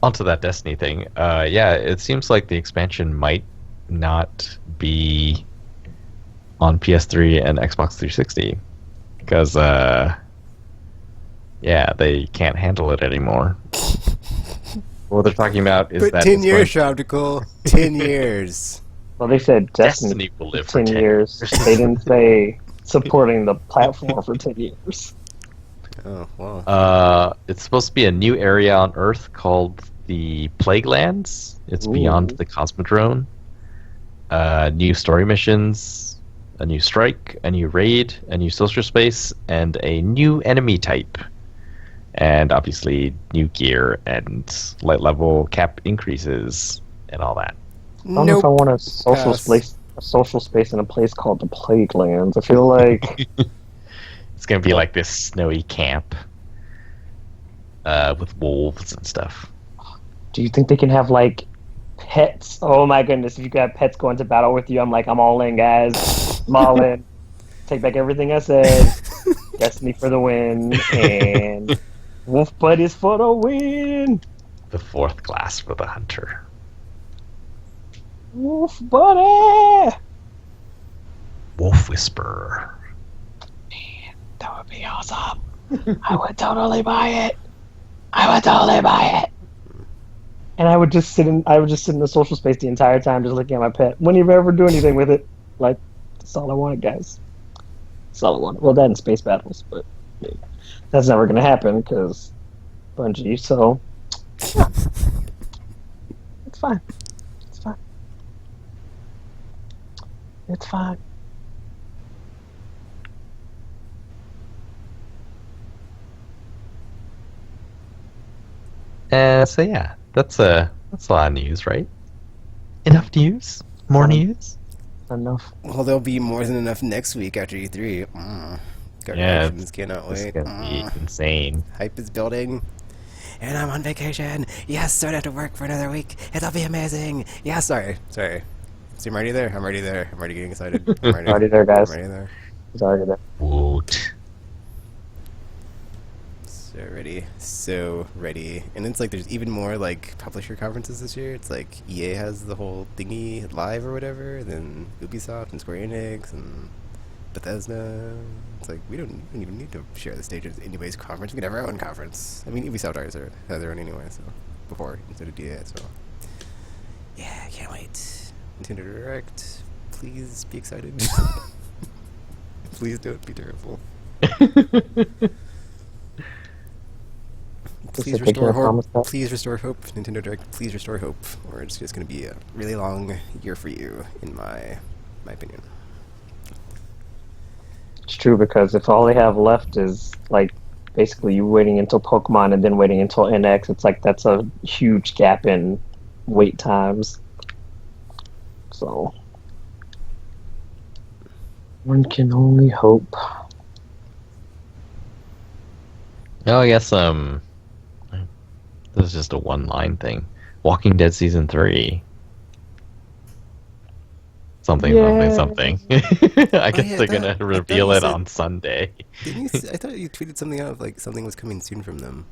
onto that Destiny thing. Yeah, it seems like the expansion might not be on PS3 and Xbox 360 because, yeah, they can't handle it anymore. What they're talking about is But that 10 it's years, going- Shoptical. 10 years. Well, they said Destiny Destiny will live for for 10 10 years. They didn't say supporting the platform for 10 years. Oh, wow. It's supposed to be a new area on Earth called the Plague Lands. It's beyond Ooh. the Cosmodrome. New story missions, a new strike, a new raid, a new social space, and a new enemy type. And obviously, new gear and light level cap increases and all that. I don't know if I Nope. want a social space in a place called the Plague Lands. I feel like It's gonna be like this snowy camp with wolves and stuff. do you think they can have like pets? Oh my goodness, if you could have pets go into battle with you, I'm all in, guys. I'm all in. Take back everything I said. Destiny for the win, and Wolf Buddies for the win. The fourth class for the hunter. Wolf Buddy. Wolf Whisperer. That would be awesome. I would totally buy it. I would totally buy it. And I would just sit in the social space the entire time, just looking at my pet. Wouldn't even ever do anything with it. Like, that's all I wanted, guys. That's all I wanted. Well, that and space battles, but I mean, that's never gonna happen because Bungie. So yeah. It's fine. It's fine. It's fine. So yeah, that's a lot of news, right? Enough news? More news? enough. Well, there'll be more than enough next week after E3. Got Yeah, reactions, cannot this is wait. gonna be insane. Hype is building. And I'm on vacation. Yes, don't have to work for another week. It'll be amazing. Yeah, sorry. See, I'm already there. I'm already getting excited. Already there, I'm guys. already there. He's already there. Woot. So ready. And it's like there's even more like publisher conferences this year. It's like EA has the whole thingy live or whatever, then Ubisoft and Square Enix and Bethesda. It's like we don't even need to share the stage at anybody's conference. We can have our own conference. I mean, Ubisoft always had their own anyway, so before instead of EA. So yeah, I can't wait. Nintendo Direct. Please be excited. Please don't be terrible. Please Just making a restore hope. promise that- Please restore hope. Nintendo Direct, please restore hope. Or it's just going to be a really long year for you, in my opinion. It's true, because if all they have left is like basically you waiting until Pokemon and then waiting until NX, it's like that's a huge gap in wait times. So one can only hope. No, I guess this is just a one-line thing. Walking Dead season 3. Something. I guess yeah, they're gonna reveal you it said- on Sunday. I thought you tweeted something out of like something was coming soon from them.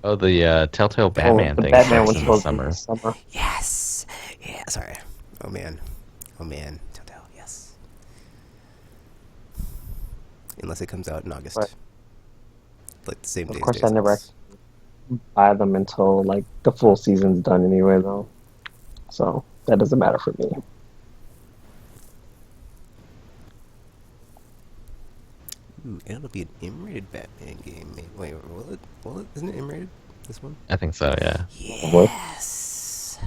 Oh, the Telltale Batman the thing Batman starts was in the supposed to be summer. this summer. Yes. Yeah. Sorry. Oh man. Telltale. Yes. Unless it comes out in August. Right. Like the same day. Of course, I never actually buy them until like the full season's done anyway, though. So that doesn't matter for me. Ooh, and it'll be an M-rated Batman game. Wait, will it? Isn't it M-rated? This one? I think so, yeah. Yes.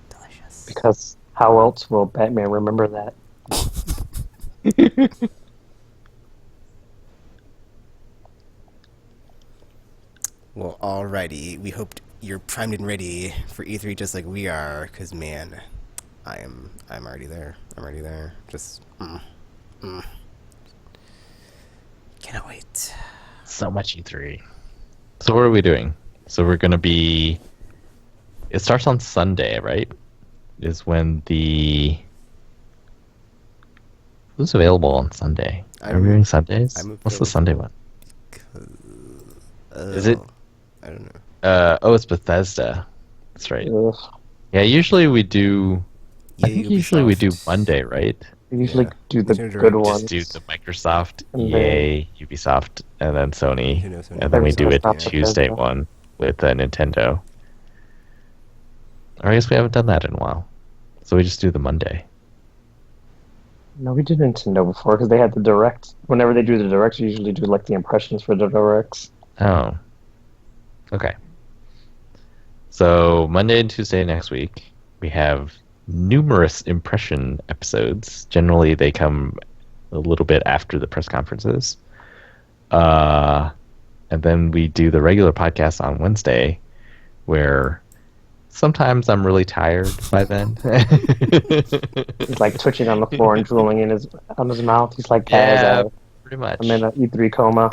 Delicious. Because how else will Batman remember that? Well, alrighty. We hope you're primed and ready for E3 just like we are, because man, I'm already there. Just cannot wait. So much E3. So what are we doing? So we're gonna be. It starts on Sunday, right? Is when the. Who's available on Sunday? Are we doing Sundays? What's the Sunday one? Is it? I don't know. Oh, it's Bethesda. That's right. Ugh. Yeah, usually we do. I EA, think usually we do Ubisoft. Monday, right? We usually Yeah. do the Nintendo good Direct. ones. Just do the Microsoft, And EA, Ubisoft, and then Sony, Nintendo, Sony. and then we do it Microsoft, Tuesday Bethesda. one with Nintendo. Or I guess we haven't done that in a while, so we just do the Monday. No, we did Nintendo before because they had the direct. Whenever they do the directs, you usually do like the impressions for the directs. Oh, okay. So Monday and Tuesday next week we have numerous impression episodes. Generally, they come a little bit after the press conferences. And then we do the regular podcast on Wednesday, where sometimes I'm really tired by then. He's like twitching on the floor and drooling in on his mouth. He's like, Yeah, guys, pretty much. I'm in an E3 coma.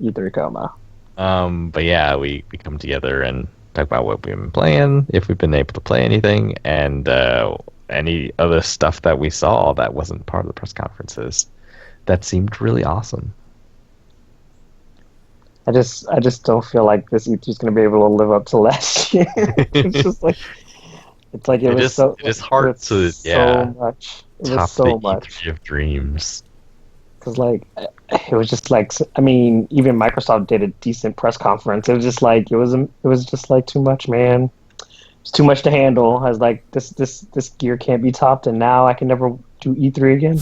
E3 coma. But yeah, we come together and talk about what we've been playing, if we've been able to play anything, and any other stuff that we saw that wasn't part of the press conferences that seemed really awesome. I just don't feel like this E3 is going to be able to live up to last year. It's just like it was so. It is hard it was to, yeah, so much. It top was so the much. E3 of dreams. Because like it was just like, I mean, even Microsoft did a decent press conference. It was just like it was just like too much, man. It's too much to handle. I was like, this gear can't be topped, and now I can never do E3 again.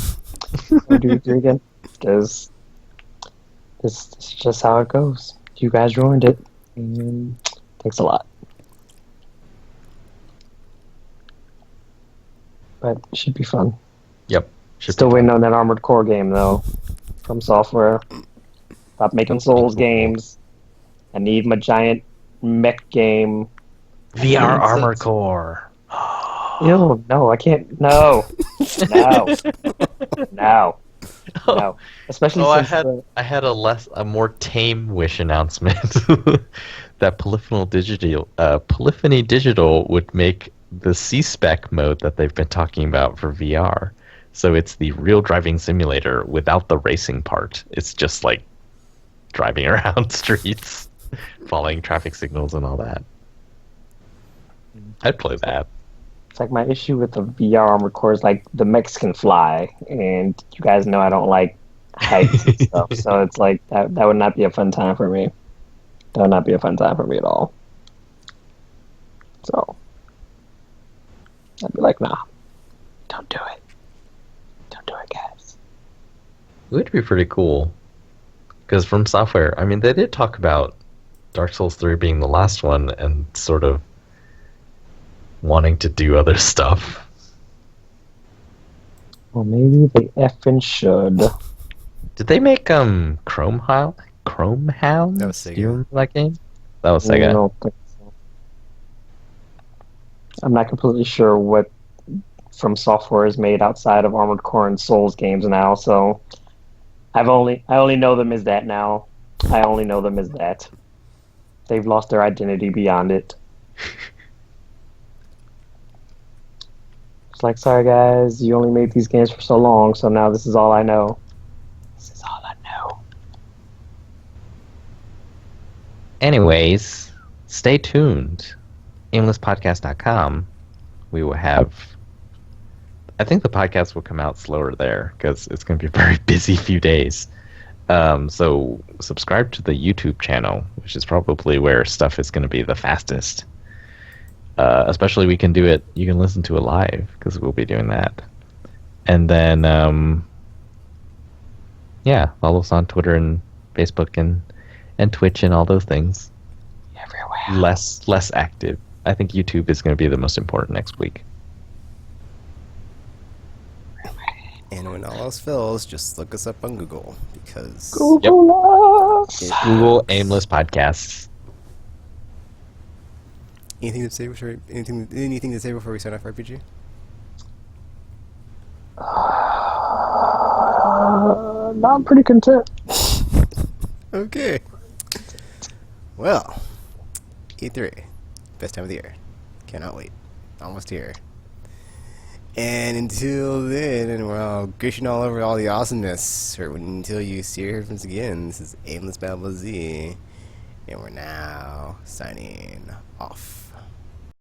Never do E3 again because this is just how it goes. You guys ruined it. Thanks a lot. But it should be fun. Yep. Should Still be. waiting on that Armored Core game, though, from Software. Stop making Souls games. I need my giant mech game. VR When's Armor that? Core. Ew, no, I can't. No, no, no, Oh, no. Especially oh, since the I had a more tame Wish announcement that Polyphony Digital would make the C-Spec mode that they've been talking about for VR. So it's the real driving simulator without the racing part. It's just like driving around streets, following traffic signals and all that. I'd play that. it's like my issue with the VR Armored Core is like the mechs can fly, and you guys know I don't like heights and stuff. So it's like that would not be a fun time for me. That would not be a fun time for me at all. So I'd be like, nah, don't do it. Don't do it, guys. It would be pretty cool. Because From Software, I mean, they did talk about Dark Souls 3 being the last one and sort of wanting to do other stuff. Well, maybe they effing should. Did they make Chrome Hound? Chrome Hound? That was Do you Sega. remember that game? That was I Sega. don't think so. I'm not completely sure what From Software is made outside of Armored Core and Souls games now, so I only know them as that now. I only know them as that. They've lost their identity beyond it. It's like, sorry guys, you only made these games for so long, so now this is all I know. This is all I know. Anyways, stay tuned. Aimlesspodcast.com. We will have. I think the podcast will come out slower there because it's going to be a very busy few days. So subscribe to the YouTube channel, which is probably where stuff is going to be the fastest. Especially we can do it. You can listen to it live because we'll be doing that. And then, yeah, follow us on Twitter and Facebook and Twitch and all those things. Everywhere. Less active. I think YouTube is going to be the most important next week. And when all else fails, just look us up on Google because Google us. Google Aimless Podcasts. anything to say before we sign off, RPG? No, I'm pretty content. Okay. Well, E3, best time of the year. Cannot wait. Almost here. And until then, and we're all gushing all over all the awesomeness, or until you see or hear from us again, this is Aimless Babble Z, and we're now signing off.